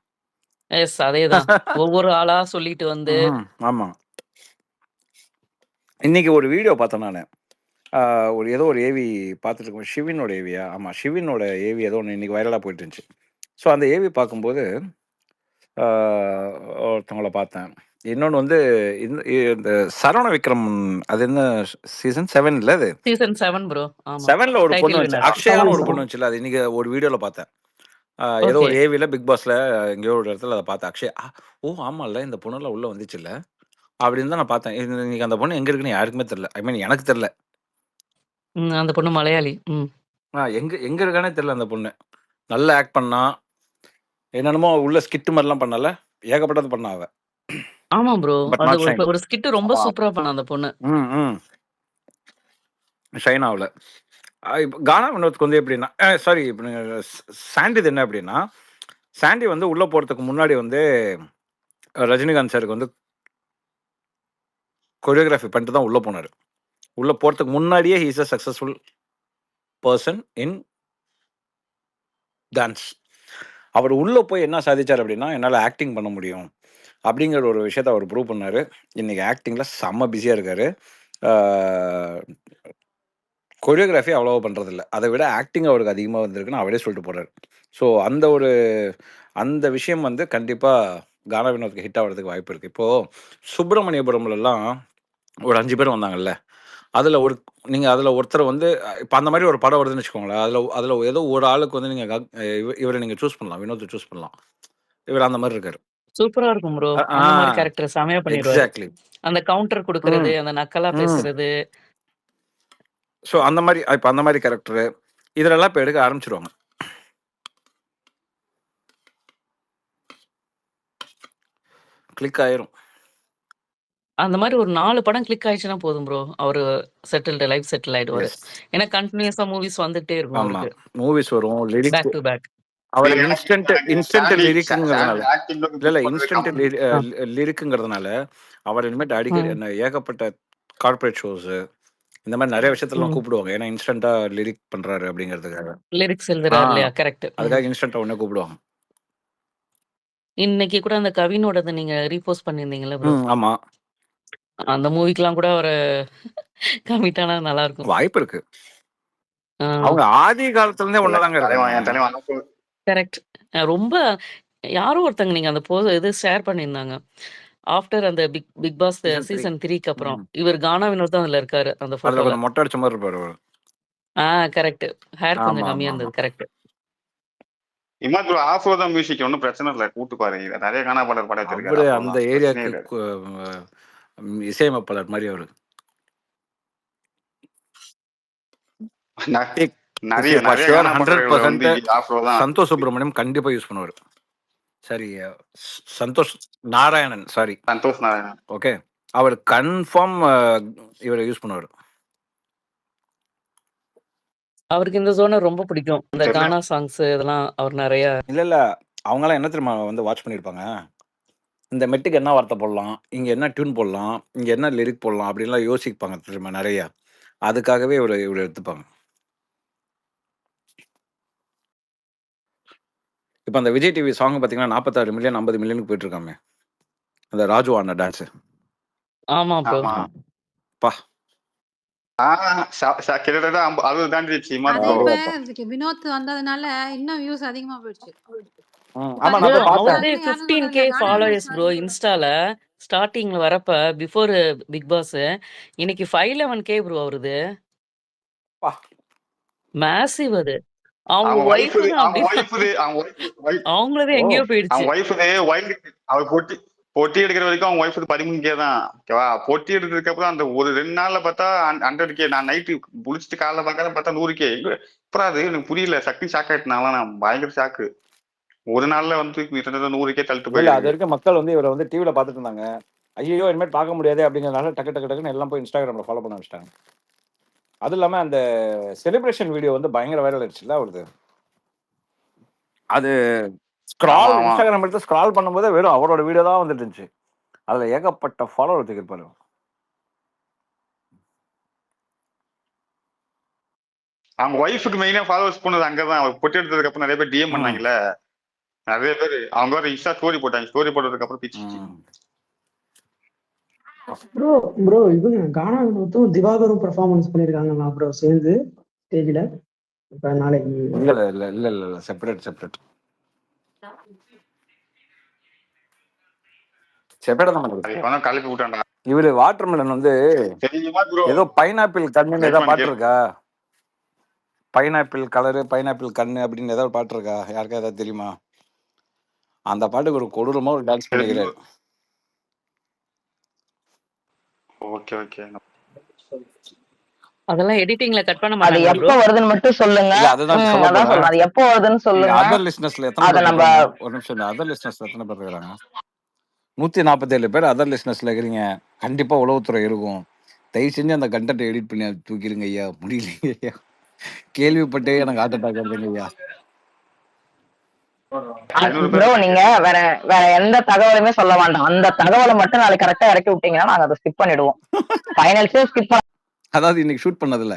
E: எஸ் அதேதான். ஒவ்வொரு ஆளா சொல்லிட்டு வந்து.
C: ஆமா. இன்னைக்கு ஒரு வீடியோ பார்த்தேன் நான். ஒரு ஏதோ ஒரு ஏவி பார்த்துட்டு இருக்கோம், ஷிவினோட ஏவியா, ஆமாம் ஷிவினோட ஏவி ஏதோ ஒன்று இன்னைக்கு வைரலாக போயிட்டு இருந்துச்சு. ஸோ அந்த ஏவி பார்க்கும்போது ஒருத்தவங்கள பார்த்தேன். இன்னொன்று வந்து இந்த சரவண விக்ரம், அது என்ன சீசன் 7 இல்லை, அது
E: சீசன் 7 ப்ரோ.
C: 7ல ஒரு பொண்ணு வந்துச்சு, அக்ஷயான்னு ஒரு பொண்ணு வந்துச்சுல, அது இன்னைக்கு ஒரு வீடியோவில் பார்த்தேன். ஏதோ ஒரு ஏவியில் பிக் பாஸ்ல எங்கேயோ ஒரு இடத்துல அதை பார்த்தேன். அக்ஷயா, ஓ ஆமாம்ல இந்த பொண்ணுலாம் உள்ள வந்துச்சுல்ல அப்படின்னு தான் நான் பார்த்தேன். இன்னைக்கு அந்த பொண்ணு எங்க இருக்குன்னு யாருக்குமே தெரியல. ஐ மீன் எனக்கு தெரியல.
E: அந்த பொண்ணு மலையாளி.
C: எங்க இருக்கானே தெரியல. அந்த பொண்ணு நல்லா ஆக்ட் பண்ணா, என்னென்னமோ உள்ள ஸ்கிட் மாதிரிலாம் பண்ணல, ஏகப்பட்டது பண்ணா அவ.
E: ஆமா ப்ரோ, அது ஒரு ஸ்கிட் ரொம்ப சூப்பரா பண்ண அந்த பொண்ணு.
C: ஷைன் ஆகல. கானா வினோத்க்கு வந்து எப்படின்னா, சாரி சாண்டி என்ன அப்படின்னா, சாண்டி வந்து உள்ள போறதுக்கு முன்னாடி வந்து ரஜினிகாந்த் சாருக்கு வந்து கொரியோகிராஃபி பண்ணிட்டு தான் உள்ள போனாரு. உள்ள போறதுக்கு முன்னாடியே he is a successful person in dance. அவர் உள்ள போய் என்ன சாதிச்சார் அப்படின்னா, என்னால் ஆக்டிங் பண்ண முடியும் அப்படிங்கிற ஒரு விஷயத்த அவர் ப்ரூவ் பண்ணாரு. இன்னைக்கு ஆக்டிங்ல செம்ம பிஸியா இருக்காரு. கொரியோகிராஃபி அவ்வளோவா பண்ணுறதில்ல, அதை விட ஆக்டிங் அவருக்கு அதிகமாக வந்திருக்குன்னு அவரே சொல்லிட்டு போகிறார். ஸோ அந்த விஷயம் வந்து கண்டிப்பாக கானா வினோத்துக்கு ஹிட் ஆகிறதுக்கு வாய்ப்பு இருக்குது. இப்போது சுப்பிரமணியபுரம்லாம் ஒரு 5 பேர் வந்தாங்கல்ல, அதில் ஒருத்தர் வந்து இப்போ அந்த மாதிரி ஒரு படம் வருதுன்னு வச்சுக்கோங்களேன், அதில் ஏதோ ஒரு ஆளுக்கு வந்து நீங்கள் இவரை நீங்கள் சூஸ் பண்ணலாம், வினோத்தை சூஸ் பண்ணலாம். இவர் அந்த மாதிரி இருக்காரு.
E: சூப்பரா இருக்கும் ப்ரோ. அந்த மாதிரி கேரக்டர் செமையா பண்ணிடுவாரு.
C: எக்ஸாக்ட்லி.
E: அந்த கவுண்டர் கொடுக்கறது, அந்த நக்கலா பேசுறது.
C: ஸோ அந்த மாதிரி இப்போ அந்த மாதிரி கேரக்டரு இதெல்லாம் இப்போ எடுக்க ஆரம்பிச்சிருவாங்க. கிளிக் ஆயிரும்.
E: அந்த மாதிரி ஒரு 4 படம் கிளிக் ஆயிடுச்சுன்னா போதும் ப்ரோ. அவரு லைஃப் செட்டில் ஆயிடுவாரு.
C: எஸ்.
E: ஏன்னா கன்டினியூஸா மூவிஸ் வந்துட்டே இருக்கும்
C: ஆமா.
E: அவருக்கு.
C: மூவிஸ் வரும், லிரிக்ஸ்
E: பேக் டு பேக்.
C: அவர்
A: இல்ல எனக்கு
C: இன்ஸ்டன்ட்
A: எனக்கு
C: இன்ஸ்டன்ட்
A: சாண்டி
C: லிரிக்குங்கிறதுனால
A: சாண்டி ஆக்டிங்
C: இல்ல
A: புக் பண்றது
C: இன்ஸ்டன்ட் லிரிக்குங்கிறதுனால அவர் இனிமேட்டு அடிக்கடி என்ன ஏகப்பட்ட கார்ப்பரேட் ஷோஸ் இந்த மாதிரி நிறைய விஷயத்தெல்லாம் கூப்பிடுவாங்க. ஏன்னா இன்ஸ்டன்டா லிரிக் பண்றாரு அப்படிங்கிறதுக்காக.
E: லிரிக்ஸ் எழுதுறாரு இல்லையா? கரெக்ட்.
C: அதுக்காக இன்ஸ்டன்டா உடனே கூப்பிடுவாங்க.
E: இன்னைக்கு கூட அந்த கவினோடது நீங்க ரீபோஸ்ட் பண்ணிருந்தீங்கல்ல ப்ரோ,
C: ஆமா,
E: அந்த மூவிக்கெல்லாம் கூட அவரை கமிட் ஆனா நல்லா இருக்கும்.
C: வாய்ப்பு இருக்கு. அவங்க ஆதி காலத்துல இருந்தே ஒன்னதாங்க இருக்காங்க.
E: கரெக்ட். ரொம்ப யாரோ ஒருத்தங்க நீங்க அந்த இது ஷேர் பண்ணியிருந்தாங்க. ஆஃப்டர் அந்த பிக் பாஸ் சீசன் 3க்கு அப்புறம் இவர் கானா வினோத் தான் அதுல இருக்காரு அந்த
C: அதுல
E: போட்டோல.
C: கொஞ்சம் மொட்டை அடிச்ச மாதிரி இருப்பாரு அவரு.
E: கரெக்ட். ஹேர் கொஞ்சம்
C: ஆமா,
E: கம்மியா
C: ஆமா,
E: இருந்தது. Correct.
A: Imad bro off road music ஒன்றும் பிரச்சனை இல்லை, கூட்டு பாருங்க. நிறைய கானா பாடல் பாட
C: அவரு
A: வச்சிருக்காரு.
C: அந்த ஏரியாவுக்கு இசையமைப்பாளர் மாதிரி அவரு.
A: நிறைய நிறைய
C: Sure,
A: கானா பாடல்கள்
C: 100%
A: வந்து ஆஃப் ரோட் தான்.
C: சந்தோஷ் சுப்ரமணியம் கண்டிப்பா யூஸ் பண்ணுவாரு. சரி, சந்தோஷ் நாராயணன், சாரி
A: சந்தோஷ் நாராயணன்.
C: ஓகே, அவர் கன்ஃபார்ம் இவரை யூஸ் பண்ணுவாரு.
E: அவருக்கு இந்த ஜோனர் ரொம்ப பிடிக்கும். இந்த
A: தெரியல.
E: கானா சாங்ஸ் இதெல்லாம் அவர் நிறைய
C: இல்ல அவங்களாம் என்ன தெரியுமா வந்து வாட்ச் பண்ணியிருப்பாங்க, இந்த மெட்டுக்கு என்ன வார்த்தை போடலாம், இங்க என்ன டியூன் போடலாம், இங்க என்ன லிரிக் போடலாம் அப்படின்லாம் யோசிப்பாங்க தெரியுமா நிறைய. அதுக்காகவே இவரை எடுத்துப்பாங்க. இப்போ அந்த விஜய் டிவி சாங் பார்த்தீங்கன்னா 46 மில்லியன் 50 மில்லியனுக்கு போயிட்டு இருக்காமே, அந்த ராஜு ஆன டான்ஸ்.
E: ஆமா ப்ரோ.
C: பா
A: கிட்டத்தட்ட 60 தாண்டிடுச்சு. இமாத்
G: அது
A: ப்ரோ
G: இப்ப வினோத் வந்ததுனால இன்னும் வியூஸ் அதிகமா போயிடுச்சு.
C: ஆமா, நான் போய் பார்த்தேன்.
E: அவரே 15K ஃபாலோவர்ஸ் ப்ரோ இன்ஸ்டால. ஸ்டார்டிங்ல வரப்ப பிஃபோர் பிக் பாஸ் இன்னைக்கு 511K ப்ரோ அவருது. மேசிவ் அது. அவங்க ஒய்ஃப் அவங்களதே எங்கேயோ போயிடுச்சு.
A: அவர் பொட்டி எடுக்கிற வரைக்கும் அவங்க ஒய்ஃப் 13K தான். ஓகேவா, பொட்டி எடுக்கிறதுக்கு அப்புறம் அந்த ஒரு 2 நாள்ல பார்த்தா 100K. நான் நைட்டு குளிச்சுட்டு காலைல பார்க்கறத பார்த்தா 100K. அப்புறம் அது எனக்கு புரியல, சக்தி ஷாக் ஆயிட்டுனால நான் பயங்கர ஷாக்கு. ஒரு நாள்ல வந்து 100K தள்ளிட்டு
C: இல்ல, அது
A: போயிருக்கு.
C: வரைக்கும் மக்கள் வந்து இவரை வந்து டிவில பார்த்துட்டு இருந்தாங்க. ஐயோ இனிமேல் பார்க்க முடியாது அப்படிங்கிறதுனால டக்கு டக்கு டக்குன்னு எல்லாம் போய் இன்ஸ்டாகிராம்ல ஃபாலோ பண்ண வச்சிட்டாங்க. அது இல்லாம அந்த செலிப்ரேஷன் வீடியோ வந்து பயங்கர வைரல் ஆயிடுச்சுல்ல அவருது. அது இன்ஸ்டாகிராம் எடுத்து ஸ்க்ரால் பண்ணும்போது வெறும் அவரோட வீடியோ தான் வந்துட்டு இருந்துச்சு. அதுல ஏகப்பட்ட ஃபாலோவர் வச்சுக்கிருப்பாரு.
A: அவங்க ஒய்ஃபுக்கு மெயினா ஃபாலோவர்ஸ் போனது அங்கதான். அவர் பொட்டி எடுத்ததுக்கு அப்புறம் நிறைய பேர் டிஎம் பண்ணாங்கல்ல, நிறைய பேர் அவங்க ஒரு இன்ஸ்டா ஸ்டோரி போட்டாங்க. ஸ்டோரி போட்டதுக்கு அப்புறம் பிச்சிச்சு.
F: ப்ரோ இவங்க கானா வினோத்தும் திவாகரும் பெர்ஃபார்மன்ஸ் பண்ணிருக்காங்களா ப்ரோ சேர்ந்து ஸ்டேஜ்ல? இப்ப நாளைக்கு
C: இல்ல செப்பரேட் தான்
A: கலப்பி விட்டாண்டா.
C: இவரு வாட்டர்மெலன் வந்து ஏதோ பைனாப்பிள் கண்ணுன்னு ஏதாவது பாட்டு இருக்கா? பைனாப்பிள் கலரு, பைனாப்பிள் கண்ணு அப்படின்னு ஏதாவது பாட்டு இருக்கா? யாருக்கா ஏதாவது தெரியுமா? அந்த பாட்டுக்கு ஒரு கொடூரமா ஒரு டான்ஸ் பண்ணிக்கிறாரு.
A: ஓகே ஓகே,
E: அதெல்லாம் எடிட்டிங்ல கட் பண்ண
D: அது
E: மாட்டாங்க
D: எப்ப வருதுன்னு மட்டும் சொல்லுங்க.
C: அதுதான்
D: அதான் சொல்றேன், அது எப்ப வருதுன்னு சொல்லுங்க.
C: அதர் லிஸ்னஸ்ல எத்தனை பேர் இருக்காங்க? ஒரு நிமிஷம், அதர் லிஸ்னஸ்ல எத்தனை பேர் இருக்காங்க? 147 பேர் அதர் லிஸ்னஸ்ல இருக்கிறீங்க. கண்டிப்பா உளவுத்துறை இருக்கும். தயவு செஞ்சு அந்த கண்டென்ட் எடிட் பண்ணி தூக்கிடுங்க ஐயா, முடியலைங்க ஐயா. கேள்விப்பட்டே எனக்கு ஹார்ட் அட்டாக் வருதுங்க ஐயா.
D: ப்ரோ நீங்க வேற எந்த தகவலுமே சொல்ல வேண்டாம். அந்த தகவலை மட்டும் நாளைக்கு கரெக்டா இறக்கி விட்டீங்கன்னா நாங்க அதை ஸ்கிப் பண்ணிடுவோம். ஃபைனல்ஸே ஸ்கிப் பண்ண.
C: அதாவது இன்னைக்கு ஷூட் பண்ணதுல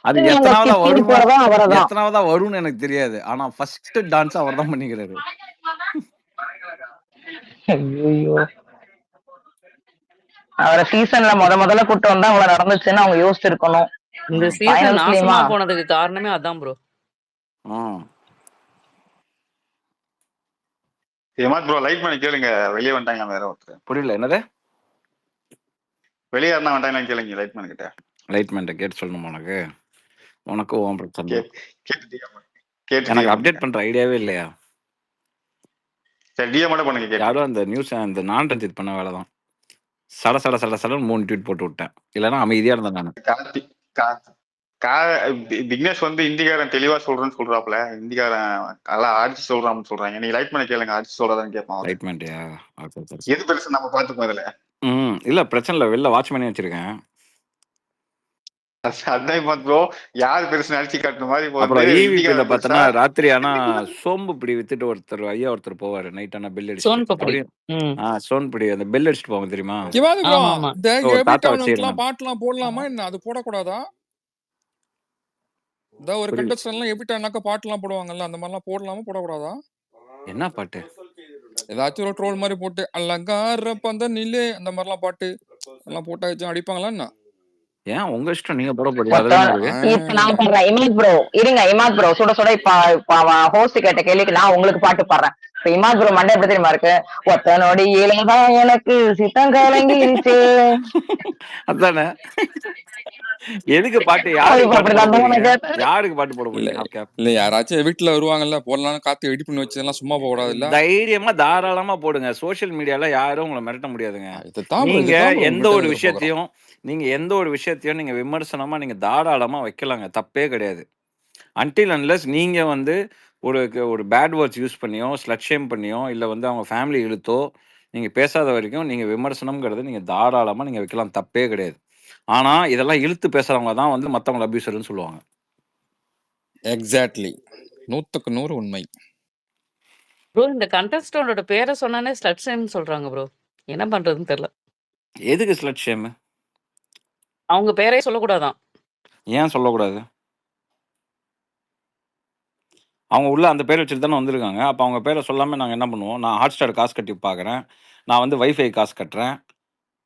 C: அது எத்தனாவதா வரும்னு எனக்கு தெரியாது. ஆனா ஃபர்ஸ்ட் டான்ஸ் அவர் தான் பண்ணிக்கிறாரு.
D: ஐயோ, அவரை சீசன்ல முதல்ல கூட்டு வந்தா அவ்வளவு நடந்துச்சுன்னு அவங்க யோசிச்சிருக்கணும்.
E: இந்த சீசன் நாசமா போனதுக்கு காரணமே அதான் ப்ரோ.
A: ஹேமந்த் ப்ரோ லைட் பண்ணி கேளுங்க, வெளியே வந்துட்டாங்க வேற ஒருத்தர்.
C: புரியல, என்னது?
A: வெளியே இருந்தா வந்துட்டாங்க கேளுங்க, லைட் பண்ண கிட்ட.
C: லைட் மேன் கேட்டு சொல்லணுமா உனக்கு? உனக்கு ஓம் பிரச்சனை.
A: எனக்கு
C: அப்டேட் பண்ற ஐடியாவே இல்லையா?
A: சரி டிஎம் மட்டும் பண்ணுங்க.
C: யாரும் அந்த நியூஸ் அந்த நான் ரஞ்சித் பண்ண வேலை தான். சட 3 ட்வீட் போட்டு விட்டேன். இல்லைன்னா அமைதியா இருந்தேன் நான்.
A: விக்னேஷ் வந்து இந்திக்காரன் தெளிவா சொல்றேன்னு சொல்றாப்ல, இந்திக்காரன் நல்லா அடிச்சு சொல்றான்னு சொல்றாங்க. நீங்க லைட் பண்ண கேளுங்க, அடிச்சு சொல்றதான்னு கேட்பான்.
C: லைட் பண்ணிட்டியா?
A: எது பெருசு நம்ம பார்த்துப்போம் இதுல.
C: இல்ல பிரச்சனை இல்லை, வெளில வாட்ச் பண்ணி வச்சிருக்கேன்.
A: அதான் ப்ரோ, யார் பெருசு அடிச்சு காட்டுற மாதிரி
C: அப்புறம் ஈவிபில பார்த்தனா ராத்திரி ஆனா சோம்பு பிடி வித்துட்டு ஒருத்தர் போவாரு. நைட் ஆனா பெல் அடிச்சுட்டு சோன் பிடி அந்த பெல் அடிச்சுட்டு போவாங்க தெரியுமா?
I: பாட்டுலாம் போடலாமா என்ன? அது போடக்கூடாதா? இந்த ஒரு கண்டஸ்டன்ட்லாம் எபிட்டானாக்க பாட்டுலாம் போடுவாங்கல்ல, அந்த மாதிரிலாம் போடலாமா போடக்கூடாதா?
C: என்ன பாட்டு?
I: ஏதாச்சும் ஒரு ட்ரோல் மாதிரி போட்டு அலங்கார பந்த நிலே அந்த மாதிரிலாம் பாட்டு எல்லாம் போட்டாச்சும் அடிப்பாங்களா என்ன?
C: ஏன் உங்க இஷ்டம், நீங்க போட போறீங்க.
D: நான் பண்றேன் இமாத் ப்ரோ, இருங்க இமாத் ப்ரோ, சுட சுட இப்ப ஹோஸ்ட் கேட்ட கேள்விக்கு நான் உங்களுக்கு பாட்டு பாடுறேன். இப்ப இமாத் ப்ரோ மண்டை எப்படி தெரியுமா இருக்கு? ஒத்த நொடியிலதான் எனக்கு சித்தம் கலங்கிருச்சு.
C: அதானே எதுக்கு பாட்டு? யாருக்கு பாட்டு போட போறீங்க?
I: இல்ல யாராச்சும் வீட்டுல வருவாங்கல்ல, போடலாம்னு காத்து எடிட் பண்ணி வச்சதெல்லாம் சும்மா போக கூடாது இல்ல?
C: தைரியமா தாராளமா போடுங்க. சோசியல் மீடியால யாரும் உங்களை மிரட்ட முடியாதுங்க. நீங்க எந்த ஒரு விஷயத்தையும் நீங்க விமர்சனமா நீங்க தாராளமா வைக்கலாங்க, தப்பே கிடையாது. அன்டில் அன்லெஸ் நீங்க வந்து ஒரு பேட் வேர்ட்ஸ் யூஸ் பண்ணியோ, ஸ்லட் ஷேம் பண்ணியோ, இல்ல வந்து அவங்க ஃபேமிலி இழுத்தோ நீங்க பேசாத வரைக்கும் நீங்க விமர்சனம்ங்கிறது நீங்க தாராளமா நீங்க வைக்கலாம், தப்பே கிடையாது. ஆனா இதெல்லாம் இழுத்து பேசுறவங்க தான் வந்து மத்தவங்க அபியூசர்னு சொல்லுவாங்க.
I: எக்ஸாக்ட்லி, 100க்கு 100 உண்மை.
E: ப்ரோ இந்த கண்டஸ்டன்டோட பேரை சொன்னானே ஸ்லட் ஷேம் சொல்றாங்க ப்ரோ. என்ன பண்றதுன்னு தெரியல.
C: எதுக்கு ஸ்லட் ஷேம்?
E: அவங்க பேரே சொல்லக்கூடாதான்.
C: ஏன் சொல்லக்கூடாது? அவங்க உள்ள அந்த பேர் வச்சுட்டு தானே வந்திருக்காங்க. அப்போ அவங்க பேரை சொல்லாமல் நாங்கள் என்ன பண்ணுவோம்? நான் ஹாட் ஸ்டார் காசு கட்டி பார்க்குறேன், நான் வந்து வைஃபை காசு கட்டுறேன்,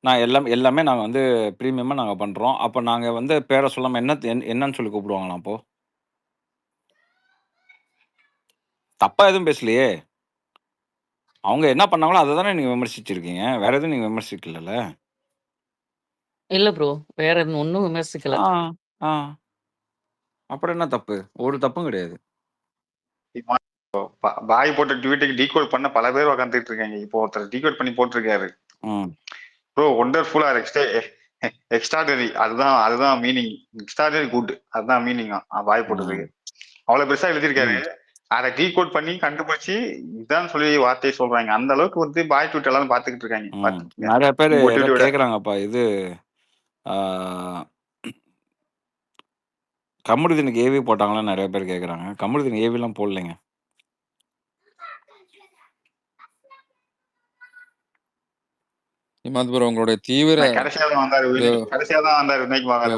C: நான் எல்லாமே நாங்கள் வந்து ப்ரீமியமாக நாங்கள் பண்ணுறோம். அப்போ நாங்கள் வந்து பேரை சொல்லாமல் என்னன்னு சொல்லி கூப்பிடுவாங்களாம்? அப்போ தப்பாக எதுவும் பேசலையே. அவங்க என்ன பண்ணாங்களோ அதை தானே நீங்கள் விமர்சிச்சிருக்கீங்க, வேற எதுவும் நீங்கள் விமர்சிக்கல.
E: இல்ல ப்ரோ, வேற ஒன்றும் விமர்சிக்கல.
C: அப்புறம் என்ன தப்பு? ஒரு தப்பும் கிடையாது.
A: பாய் போட்ட ட்வீட்டுக்கு டீகோட் பண்ண பல பேர் உட்காந்துட்டு இருக்காங்க. இப்போ ஒருத்தர் டீகோட் பண்ணி போட்டிருக்காரு, ப்ரோ ஒண்டர்ஃபுல் ஆர் எக்ஸ்ட்ராடனரி, அதுதான் மீனிங். எக்ஸ்ட்ராடனரி குட், அதுதான் மீனிங் பாய் போட்டதுக்கு. அவ்வளவு பெருசா எழுதியிருக்காரு, அதை டீகோட் பண்ணி கண்டுபிடிச்சு இதான் சொல்லி வார்த்தையை சொல்றாங்க. அந்த அளவுக்கு வந்து பாய் ட்வீட் எல்லாம் பாத்துக்கிட்டு இருக்காங்க.
C: நிறைய பேர் கேக்குறாங்கப்பா, இது கமருதீனுக்கு ஏவி போட்டாங்களா நிறைய பேர் கேக்குறாங்க. கமருதீன் ஏவி எல்லாம் போடலைங்க.
I: இமாத் ப்ரோ, உங்களுடைய தீவிர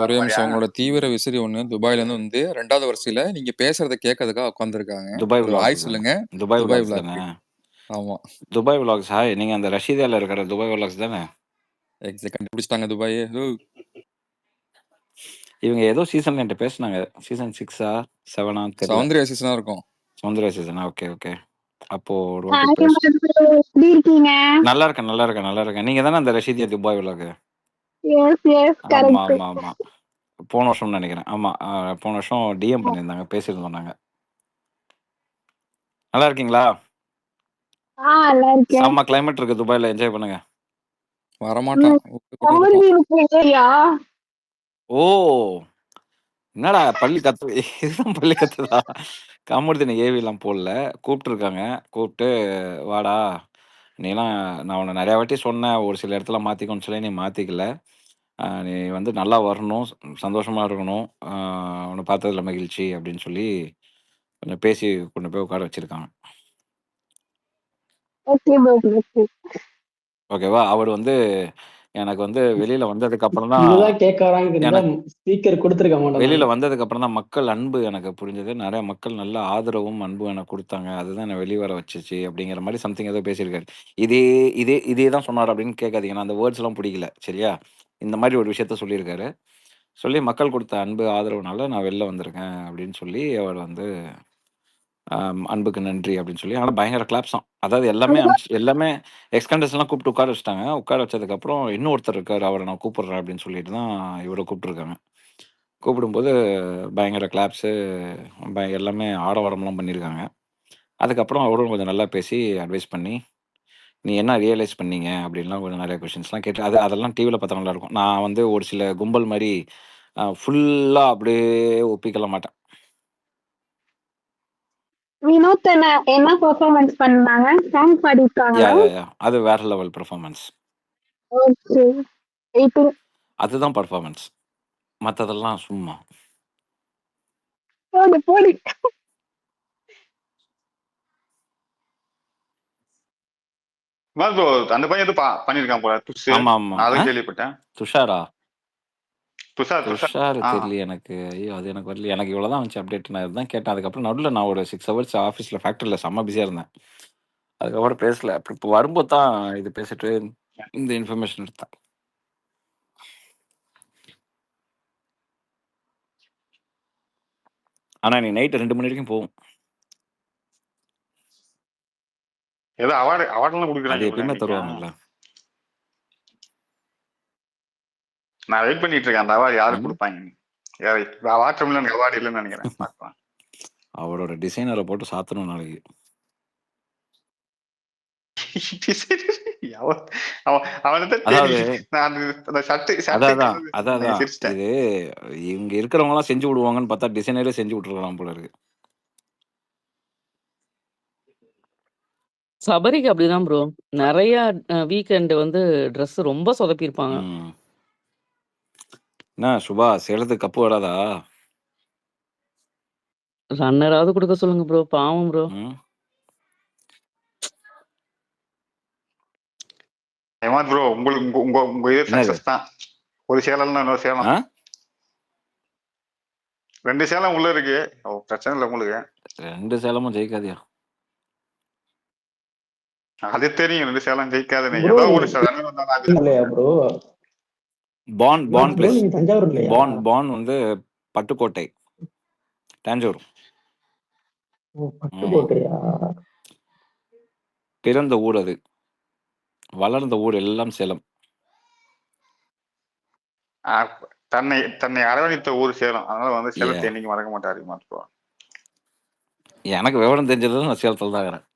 I: ஒரே நிமிஷம், உங்களோட தீவிர விசிறி ஒண்ணு துபாயில இருந்து வந்து 2வது வரிசையில நீங்க பேசுறத கேட்கறதுக்காக உட்கார்ந்துருக்காங்க.
C: துபாய்
I: ஹாய் சொல்லுங்க.
C: துபாய் விலாக்ஸ் தானே?
I: ஆமா,
C: துபாய் விலாக்ஸ். ஹாய், நீங்க அந்த ரஷீதால இருக்கிற துபாய் விலாக்ஸ் தானே?
I: கண்டுபிடிச்சிட்டாங்க துபாய்.
C: இவங்க ஏதோ சீசன்ல என்கிட்ட பேசினாங்க, சீசன் 6 ஆ 7 ஆ தெரியல.
I: சௌந்தர்யா சீசனா இருக்கும்.
C: சௌந்தர்யா சீசனா? Okay okay. அப்போ நல்லா இருக்கேன். நீங்க தானே அந்த ரஷீதியா துபாய் விலாக்? ஆமா ஆமா ஆமா, போன வருஷம் நினைக்கிறேன். ஆமா, போன வருஷம் டிஎம் பண்ணியிருந்தாங்க, பேசியிருந்தோம் நாங்க. நல்லா இருக்கீங்களா? செம்ம கிளைமேட் இருக்கு துபாயில, என்ஜாய் பண்ணுங்க.
I: வரமாட்டான்.
C: ஓ, என்னடா பள்ளி கத்து, இதுதான் பள்ளி கத்துதா? கமருதீன் ஏவிலாம் போடல, கூப்பிட்டுருக்காங்க. கூப்பிட்டு வாடா, நீலாம் நான் உன்னை நிறையா வாட்டி சொன்னேன், ஒரு சில இடத்துல மாற்றிக்கோன்னு சொல்லி நீ மாற்றிக்கல, நீ வந்து நல்லா வரணும், சந்தோஷமாக இருக்கணும், உன்னை பார்த்ததுல மகிழ்ச்சி அப்படின்னு சொல்லி கொஞ்சம் பேசி கொண்டு போய் உட்கார வச்சிருக்காங்க. ஓகேவா? அவர் வந்து எனக்கு வந்து வெளியில வந்ததுக்கு அப்புறம் தான் வெளியில வந்ததுக்கு அப்புறம் தான் மக்கள் அன்பு எனக்கு புரிஞ்சது. நிறைய மக்கள் நல்ல ஆதரவும் அன்பும் எனக்கு கொடுத்தாங்க, அதுதான் என்னை வெளியே வர வச்சுச்சு அப்படிங்கிற மாதிரி சம்திங் ஏதோ பேசியிருக்காரு. இதே தான் சொன்னார் அப்படின்னு கேட்காதீங்க, நான் அந்த வேர்ட்ஸ் எல்லாம் பிடிக்கல, சரியா? இந்த மாதிரி ஒரு விஷயத்த சொல்லியிருக்காரு. சொல்லி மக்கள் கொடுத்த அன்பு ஆதரவுனால நான் வெளில வந்திருக்கேன் அப்படின்னு சொல்லி அவர் வந்து அன்புக்கு நன்றி அப்படின்னு சொல்லி. ஆனால் பயங்கர கிளாப்ஸ் தான். அதாவது எல்லாமே எக்ஸ்கண்டர்ஸ்லாம் கூப்பிட்டு உட்கார வச்சுட்டாங்க. உட்கார வச்சதுக்கப்புறம் இன்னொருத்தர் இருக்கார், அவரை நான் கூப்பிட்றேன் அப்படின்னு சொல்லிட்டு தான் இவரை கூப்பிட்டுருக்காங்க. கூப்பிடும்போது பயங்கர கிளாப்ஸு, எல்லாமே ஆடவாரம்லாம் பண்ணியிருக்காங்க. அதுக்கப்புறம் அவரும் கொஞ்சம் நல்லா பேசி அட்வைஸ் பண்ணி, நீ என்ன ரியலைஸ் பண்ணீங்க அப்படின்லாம் கொஞ்சம் நிறைய கொஷின்ஸ்லாம் கேட்டு, அதெல்லாம் டிவியில் பார்த்தா நல்லாயிருக்கும். நான் வந்து ஒரு சில கும்பல் மாதிரி ஃபுல்லா அப்படியே ஒப்பிக்கல மாட்டேன்.
J: வினோத் என்ன பெர்ஃபார்மன்ஸ் பண்ணாங்க? சாங்
C: யா
J: பாடிருக்காங்களா?
C: யா யா அது வேற லெவல் பெர்ஃபார்மன்ஸ்.
J: ஓகே. இப்போ
C: அதுதான் பெர்ஃபார்மன்ஸ். மத்ததெல்லாம் சும்மா.
J: போடி.
A: ப்ரோ அந்த பையன் எதுவும் பண்ணிருக்கான் போல துஷு.
C: ஆமா ஆமா.
A: நான் அதுவும் கேள்விப்பட்டேன்.
C: துஷாரா?
A: துஷார்
C: துஷார் தெரியல எனக்கு. ஐயோ அது எனக்கு வரல. எனக்கு இவ்வளவுதான் வந்துச்சு அப்டேட். நான் இதுதான் கேட்டேன். அதுக்கப்புறம் நடுவில் நான் ஒரு 6 ஹவர்ஸ் ஆஃபீஸில் ஃபேக்ட்ரியில் செம்ம பிஸியாக இருந்தேன். அதுக்கப்புறம் பேசல. அப்புறம் இப்போ வரும்போது தான் இது பேசிட்டு இந்த இன்ஃபர்மேஷன் எடுத்தேன். ஆனா நீ நைட்டு 2 மணி வரைக்கும் போகும்.
A: ஏதோ அவார்டெல்லாம்
C: அது
A: கொடுக்குறாங்க
C: எப்பயுமே தருவாங்கல்ல.
A: நான் வெயிட் பண்ணிட்டு இருக்கேன். அந்த அவார்டு யாருக்கு கொடுப்பாங்க? வாட்டர்மிலன் அவார்டு இல்லைன்னு நினைக்கிறேன். பார்க்கலாம்.
C: அவரோட டிசைனரை போட்டு சாத்தணும் நாளைக்கு. இது இங்க இருக்கிறவங்க எல்லாம் செஞ்சு விடுவாங்கன்னு பார்த்தா டிசைனரே செஞ்சு விட்டுருக்கலாம் போல இருக்கு.
E: சபரிக்கு அப்படிதான் ப்ரோ. நிறைய வீக்கெண்ட் வந்து ட்ரெஸ் ரொம்ப சொதப்பிருப்பாங்க.
C: என்ன சுபா சேலத்துக்கு கப்பு வராதா?
E: ரன்னராவது கொடுக்க சொல்லுங்க ப்ரோ. பாவம் ப்ரோ.
A: ப்ரோ உங்களுக்கு உங்க இது சக்சஸ் தான். ஒரு சேலம்னா இன்னொரு சேலம், 2 சேலம் உள்ள இருக்கு. பிரச்சனை இல்லை உங்களுக்கு.
C: 2 சேலமும் ஜெயிக்காதியா?
A: அது தெரியும். 2 சேலம் ஜெயிக்காதுன்னு. ஏதோ ஒரு
C: பான் பிளேஸ். பான் வந்து பட்டுக்கோட்டை, தஞ்சாவூர். பிறந்த ஊர் அது, வளர்ந்த ஊர் எல்லாம் சேலம்.
A: தன்னை அரவணைத்த ஊர் சேலம். அதனால வந்து சேலத்தை என்னைக்கு மறக்க மாட்டாரு.
C: எனக்கு விவரம் தெரிஞ்சது நான் சேலத்தில் தான் இருக்கிறேன்.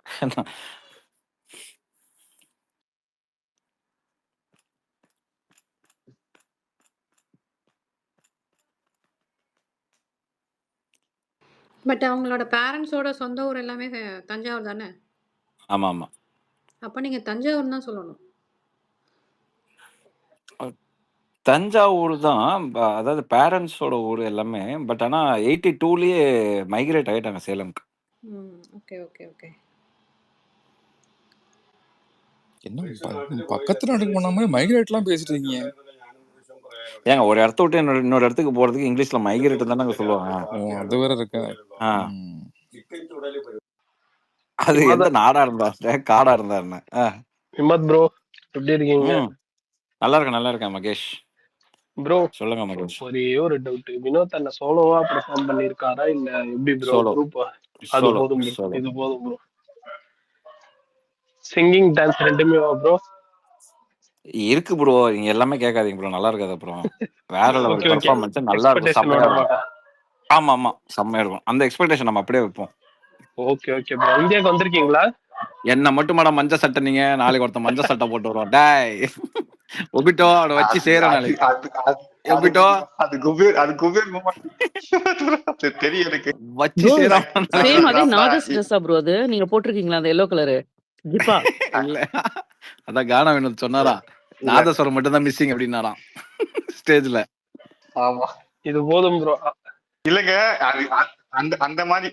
G: பட் அவங்களோட பேரண்ட்ஸோட சொந்த ஊர் எல்லாமே தஞ்சாவூர் தானே?
C: ஆமா ஆமா.
G: அப்ப நீங்க தஞ்சாவூர் தான் சொல்லணும்.
C: தஞ்சாவூர் தான். அதாவது பேரண்ட்ஸோட ஊர் எல்லாமே. பட் ஆனா 82லயே மைக்ரேட் ஆயிட்டாங்க சேலம்க்கு.
G: Okay okay okay.
I: என்ன பக்கத்து நாட்டுக்கு போன மாதிரி மைக்ரேட்லாம் பேசிட்டு இருக்கீங்க?
C: ஏங்க ஒரு இடத்த விட்டு இன்னொரு இடத்துக்கு போறதுக்கு இங்கிலீஷ்ல மைக்ரேட் தானே சொல்லுவாங்க.
I: அது வேற இருக்கா?
C: அது எந்த நாடா இருந்தா காடா இருந்தா என்ன?
K: விமத் ப்ரோ எப்படி இருக்கீங்க?
C: நல்லா இருக்கேன் மகேஷ்
K: ப்ரோ.
C: சொல்லுங்க மகேஷ்.
K: ஒரே ஒரு டவுட். வினோத் அண்ணா சோலோவா பெர்ஃபார்ம் பண்ணிருக்காரா இல்ல எப்படி ப்ரோ? குரூப் அது போதும் ப்ரோ. இது போதும் ப்ரோ. சிங்கிங் டான்ஸ் ரெண்டுமேவா ப்ரோ?
C: இருக்கு ப்ரோ. நீங்க எல்லாமே கேட்காதீங்க ப்ரோ. நல்லா இருக்காது. அப்புறம் வேற லெவல் பெர்ஃபார்மன்ஸ் நல்லா இருக்கும். செம்மையா இருக்கும். ஆமா செம்மையா இருக்கும். அந்த எக்ஸ்பெக்டேஷன் நம்ம அப்படியே வைப்போம்.
K: Okay okay bro. இந்தியாக்கு வந்திருக்கீங்களா?
C: என்ன மட்டும் மேடம் மஞ்சள் சட்டை. நீங்க நாளைக்கு ஒருத்தர் மஞ்சள் சட்டை போட்டு வருவோம். டாய் ஒபிட்டோ அவட வச்சு சேர நாளைக்கு. ஒபிட்டோ
A: அது குபேர் தெரியும் எனக்கு.
C: வச்சு சேர
E: சேம் அதே நாகஸ் ட்ரெஸ்ஸா ப்ரோ? அது நீங்க போட்டிருக்கீங்களா அந்த எல்லோ கலர் ஜிப்பா?
C: இல்ல அதான் கானா வினோத் சொன்னாரா நாதஸ்வரம் மட்டும் தான் மிஸ்ஸிங் அப்படின்னாராம் ஸ்டேஜ்ல.
A: ஆமா
K: இது போதும் ப்ரோ.
A: இல்லங்க அந்த மாதிரி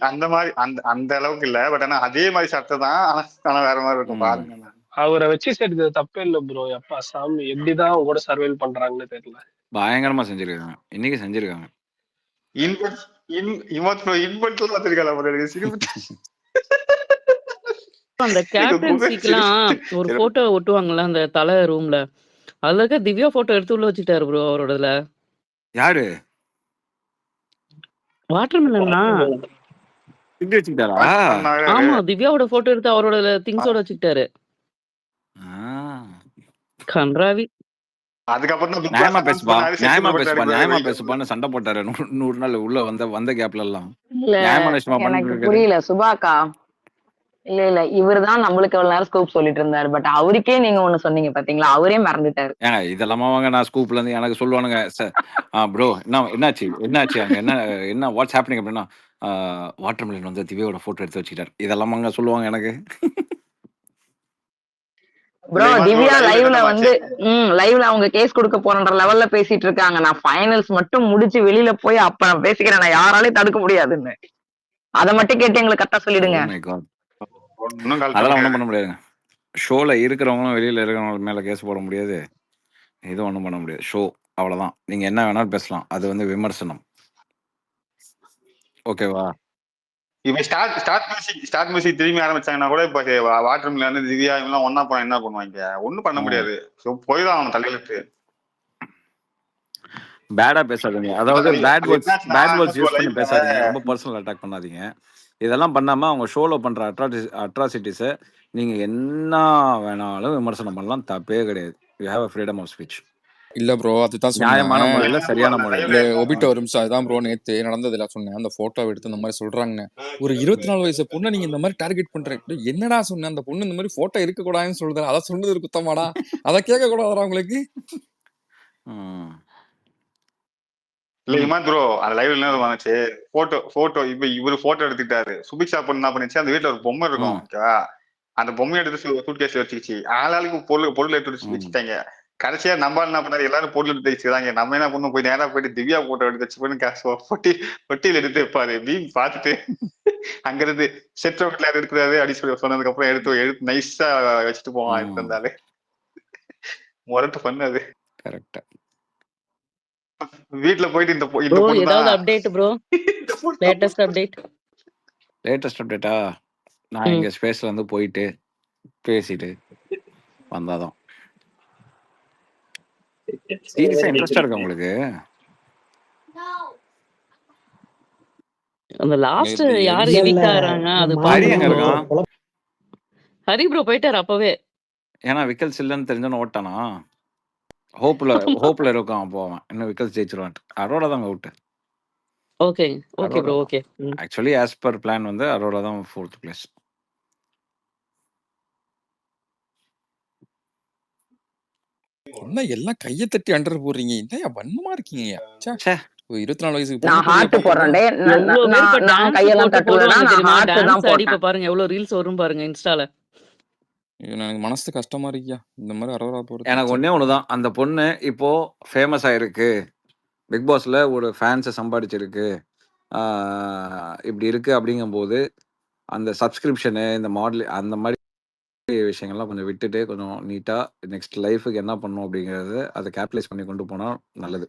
A: அந்த அளவுக்கு இல்ல. பட் ஆனா அதே மாதிரி சட்டை தான். ஆனா வேற மாதிரி இருக்கும். பாருங்க
K: அவரை வச்சு சேர்க்கிறது தப்பே இல்ல ப்ரோ. எப்பா சாமி எப்படிதான் கூட சர்வைவ் பண்றாங்கன்னு தெரியல.
C: பயங்கரமா செஞ்சிருக்காங்க. இன்னைக்கு செஞ்சிருக்காங்க.
E: அந்த கேப்டன்சிக்கெல்லாம் ஒரு போட்டோ ஒட்டுவாங்கல்ல அந்த தலை ரூம்ல. அதுல இருக்க திவ்யா போட்டோ எடுத்து உள்ள வச்சுட்டாரு ப்ரோ அவரோடதுல.
C: யாரு?
E: வாட்டர்மெலன்னா
C: வச்சுக்கிட்டாரா?
E: ஆமா திவ்யாவோட போட்டோ எடுத்து அவரோட திங்ஸோட வச்சுக்கிட்டாரு. கன்றாவி.
A: அதுக்கப்புறம்
C: நியாயமா பேசுப்பான்னு சண்டை போட்டாரு 100 நாள் உள்ள வந்த கேப்ல எல்லாம்.
D: இல்ல எனக்கு புரியல சுபாக்கா. இல்ல இவருதான் நம்மளுக்கு எவ்வளவு நேரம் ஸ்கூப் சொல்லிட்டு இருந்தாரு. பட் அவருக்கே நீங்க ஒண்ணு சொன்னீங்க பாத்தீங்களா, அவரே மறந்துட்டாரு.
C: ஏங்க இதெல்லாமா வாங்க நான் ஸ்கூப்ல இருந்து எனக்கு சொல்லுவானுங்க சார். ப்ரோ என்னாச்சு அங்க என்ன வாட்ஸ் ஹேப்பனிங் அப்படின்னா வாட்டர் மிலன் வந்து திவ்யாவோட போட்டோ எடுத்து வச்சுக்கிட்டாரு. இதெல்லாமாங்க சொல்லுவாங்க எனக்கு.
D: ப்ரோ திவ்யா லைவ்ல வந்து லைவ்ல அவங்க கேஸ் கொடுக்க போறன்ற லெவல்ல பேசிட்டு இருக்காங்க. நான் ஃபைனல்ஸ் மட்டும் முடிச்சு வெளியில போய் அப்ப நான் பேசிக்கிறேன், நான் யாராலையும் தடுக்க முடியாதுன்னு. அதை மட்டும் கேட்டு எங்களுக்கு கரெக்டா சொல்லிடுங்க.
C: அதெல்லாம் ஒண்ணும் பண்ண முடியாதுங்க. ஷோல இருக்கிறவங்களும் வெளியில இருக்கிறவங்க மேல கேஸ் போட முடியாது, எதுவும் ஒண்ணும் பண்ண முடியாது. ஷோ அவ்வளவுதான். நீங்க என்ன வேணாலும் பேசலாம், அது வந்து விமர்சனம். ஓகேவா?
A: இப்ப ஸ்டார்ட் மியூசிக் திரும்பி ஆரம்பிச்சாங்கன்னா கூட இப்ப வாட்டர் மிலன் வந்து திவ்யா எல்லாம் ஒன்னா போனா என்ன பண்ணுவாங்க? ஒண்ணும் பண்ண முடியாது. போய்தான் அவன் தலையிலுக்கு
C: பேடா பேசாதீங்க. அதாவது பேட் வேர்ட்ஸ் யூஸ் பண்ணி பேசாதீங்க. ரொம்ப பர்சனல் அட்டாக் பண்ணாதீங்க. இதெல்லாம் பண்ணாம அவங்க ஷோல பண்ற அட்ராசிட்டிஸை நீங்க என்ன வேணாலும் விமர்சனம் பண்ணலாம், தப்பே கிடையாது. You have a freedom of speech.
I: இல்ல ப்ரோ, அதுதான்
C: நியாயமான
I: சொன்னேன்.
C: முறையில சரியான முறையில.
I: இல்ல ஒபிட்ட ஒரு நிமிஷம். அதுதான் ப்ரோ நேத்து நடந்ததுல சொன்னேன். அந்த போட்டோ எடுத்து இந்த மாதிரி சொல்றாங்க. ஒரு 24 வயசு பொண்ணை நீங்க இந்த மாதிரி டார்கெட் பண்றீங்க. என்னடா சொன்னேன்? அந்த பொண்ணு இந்த மாதிரி போட்டோ இருக்க கூடாதுன்னு சொல்லுது. அதை சொன்னது ஒரு குத்தமாடா? அதை கேட்க கூடாதா உங்களுக்கு?
A: இல்ல இமான் ப்ரோ, அந்த லைவ்ல என்ன வந்துச்சு, போட்டோ இப்ப இவரு போட்டோ எடுத்துக்கிட்டாரு. சுபிக்ஷா பொண்ணு என்ன பண்ணிச்சு, அந்த வீட்டுல ஒரு பொம்மை இருக்கும், ஓகேவா? அந்த பொம்மையை எடுத்து சூட்கேஸ்ல வச்சுக்கிச்சு. ஆளாளுக்கு பொருள் எடுத்து வச்சுட்டாங்க. கடைசியா நம்ம என்ன பண்ணாரு, எல்லாரும் பொருள் எடுத்து வச்சுக்கிறாங்க. நம்ம என்ன பண்ணோம், போய் நேரா போயிட்டு திவ்யா போட்டோ எடுத்து வச்சு போய் பொட்டியில் எடுத்து வைப்பாரு. பீம் பார்த்துட்டு அங்க இருந்து செட் வீட்டுல எடுக்கிறாரு அப்படி சொல்லி சொன்னதுக்கு அப்புறம் எடுத்து நைஸா வச்சுட்டு போவான். எடுத்து வந்தாரு முரட்டு பண்ணது.
C: கரெக்டா
A: வீட்டுல போயிட்டு இந்த
E: ப்ரோ ஏதாவது அப்டேட் ப்ரோ? லேட்டஸ்ட்
C: அப்டேட்டா? நான் இங்க ஸ்பேஸ்ல வந்து போயிட்டு பேசிட்டு வந்தாதான். சீரியஸா இன்ட்ரெஸ்டா இருக்கு உங்களுக்கு?
E: அந்த லாஸ்ட் யாரு எவிக்ட் ஆகுறாங்க அது பாருங்க. ஹரி ப்ரோ போயிட்டாரு அப்பவே.
C: ஏன்னா விக்கல்ஸ் இல்லன்னு தெரிஞ்சோன்னு ஓட்டானா? ஹோப்ல இருக்கான் போவான். இன்னும் விக்கல்ஸ் ஜெயிச்சிருவான். அரோரா தான் out.
E: Okay bro. Okay.
C: Actually as per plan வந்து அரோரா தான் 4th பிளேஸ்.
I: என்ன எல்லாம் கையை தட்டி அண்டர் போடுறீங்க? என்னையா வன்மமா இருக்கீங்க? 24 வயசுக்கு
D: நான் ஹார்ட் போடுறேன். நான் கையெல்லாம் தட்டுவேனா? நான் ஹார்ட் தான் போட்டேன்.
E: இப்ப பாருங்க எவ்வளவு ரீல்ஸ் வரும் பாருங்க இன்ஸ்டால.
I: எனக்கு மனசு கஷ்டமா இருக்கியா இந்த மாதிரி அரோரா போறது?
C: எனக்கு ஒண்ணுதான், அந்த பொண்ணு இப்போ ஃபேமஸ் ஆயிருக்கு, பிக் பாஸ்ல ஒரு ஃபேன்ஸை சம்பாதிச்சிருக்கு, இப்படி இருக்கு. அப்படிங்கும்போது அந்த சப்ஸ்கிரிப்ஷனு, இந்த மாடல், அந்த மாதிரி விஷயங்கள்லாம் கொஞ்சம் விட்டுட்டு கொஞ்சம் நீட்டா நெக்ஸ்ட் லைஃபுக்கு என்ன பண்ணும் அப்படிங்கிறது அதை கேபிட்டலைஸ் பண்ணி கொண்டு போனால் நல்லது.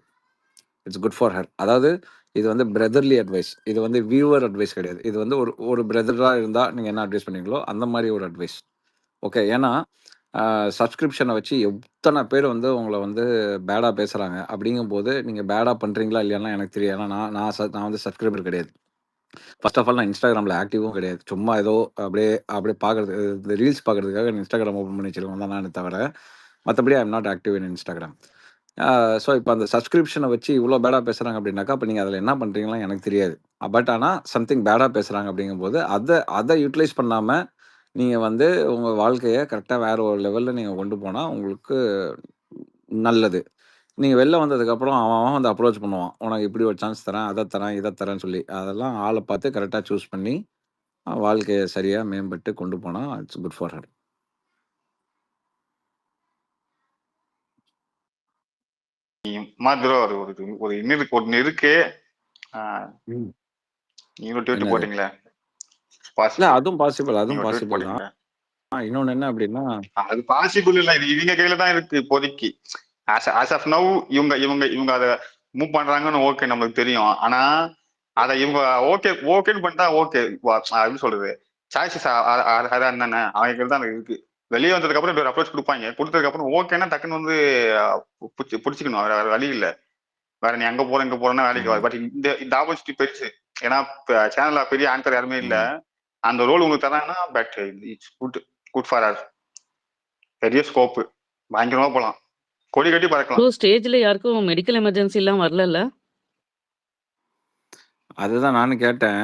C: It's good for her. அதாவது இது வந்து பிரதர்லி அட்வைஸ், இது வந்து வியூவர் அட்வைஸ் கிடையாது. இது வந்து ஒரு பிரதராக இருந்தால் நீங்கள் என்ன அட்வைஸ் பண்ணீங்களோ அந்த மாதிரி ஒரு அட்வைஸ். ஓகே? ஏன்னா சப்ஸ்கிரிப்ஷனை வச்சு எத்தனை பேர் வந்து உங்களை வந்து பேடாக பேசுகிறாங்க. அப்படிங்கும்போது நீங்கள் பேடாக பண்ணுறீங்களா இல்லையானா எனக்கு தெரியும். ஏன்னா நான் வந்து சப்ஸ்கிரைபர் கிடையாது. ஃபர்ஸ்ட் ஆஃப் ஆல் நான் இன்ஸ்டாகிராமில் ஆக்டிவும் கிடையாது. சும்மா ஏதோ அப்படியே பார்க்குறது, இந்த ரீல்ஸ் பார்க்குறதுக்காக இன்ஸ்டாகிராம் ஓப்பன் பண்ணி வச்சிருக்கோம் தான் நான் தவிர, மற்றபடி I am not active in Instagram. So இப்போ அந்த சப்ஸ்கிரிப்ஷனை வச்சு இவ்வளோ பேடாக பேசுகிறாங்க அப்படின்னாக்கா, அப்போ நீங்கள் அதில் என்ன பண்ணுறீங்களா எனக்கு தெரியாது. பட் ஆனால் சம்திங் பேடாக பேசுகிறாங்க அப்படிங்கும்போது அதை யூட்டிலைஸ் பண்ணாமல் நீங்கள் வந்து உங்கள் வாழ்க்கையை கரெக்டாக வேறு ஒரு லெவலில் நீங்கள் கொண்டு போனால் உங்களுக்கு நல்லது. நீங்கள் வெளில வந்ததுக்கப்புறம் அவன் வந்து அப்ரோச் பண்ணுவான், உனக்கு இப்படி ஒரு சான்ஸ் தரேன், அதை தரேன், இதை தரேன்னு சொல்லி. அதெல்லாம் ஆளை பார்த்து கரெக்டாக சூஸ் பண்ணி வாழ்க்கையை சரியாக மேம்பட்டு கொண்டு போனால் it's good for her.
A: Bro ஒரு ஒன்னு இருக்கு, நீங்களும் ட்வீட் போட்டீங்களே,
C: அதுவும் பாசிபிள் தான். இன்னொன்னு என்ன அப்படின்னா,
A: அது பாசிபிள் இல்ல, இது இவங்க கையில தான் இருக்கு இப்போதைக்கு. ஆஸ் ஆஃப் நவ் இவங்க அதை மூவ் பண்றாங்கன்னு ஓகே நம்மளுக்கு தெரியும். ஆனா அதை இவங்க ஓகேன்னு பண்ணிட்டா ஓகே அப்படின்னு சொல்றது சாய்ஸஸ் என்னென்ன அவங்க தான் இருக்கு. வெளியே வந்ததுக்கு அப்புறம் இப்படி ஒரு அப்ரோச் கொடுப்பாங்க. கொடுத்ததுக்கு அப்புறம் ஓகேன்னா டக்குன்னு வந்து பிடிச்சிக்கணும், வேற வழி இல்லை. வேற நீ அங்க போற இங்க போறேன்னா வேலைக்கு வர. பட் இந்த ஆப்பர்ச்சுனிட்டி பெருசு, ஏன்னா சேனல்ல பெரிய ஆங்கர் யாருமே இல்ல. அந்த ரோல் உங்களுக்கு தராங்கன்னா but it's good for her. பெரிய ஸ்கோப், பயங்கரமா போலாம், கொடி கட்டி பறக்கலாம்.
E: ஸ்டேஜ்ல யாருக்கும் மெடிக்கல் எமர்ஜென்சி எல்லாம் வரல.
C: அதுதான் நானும் கேட்டேன்.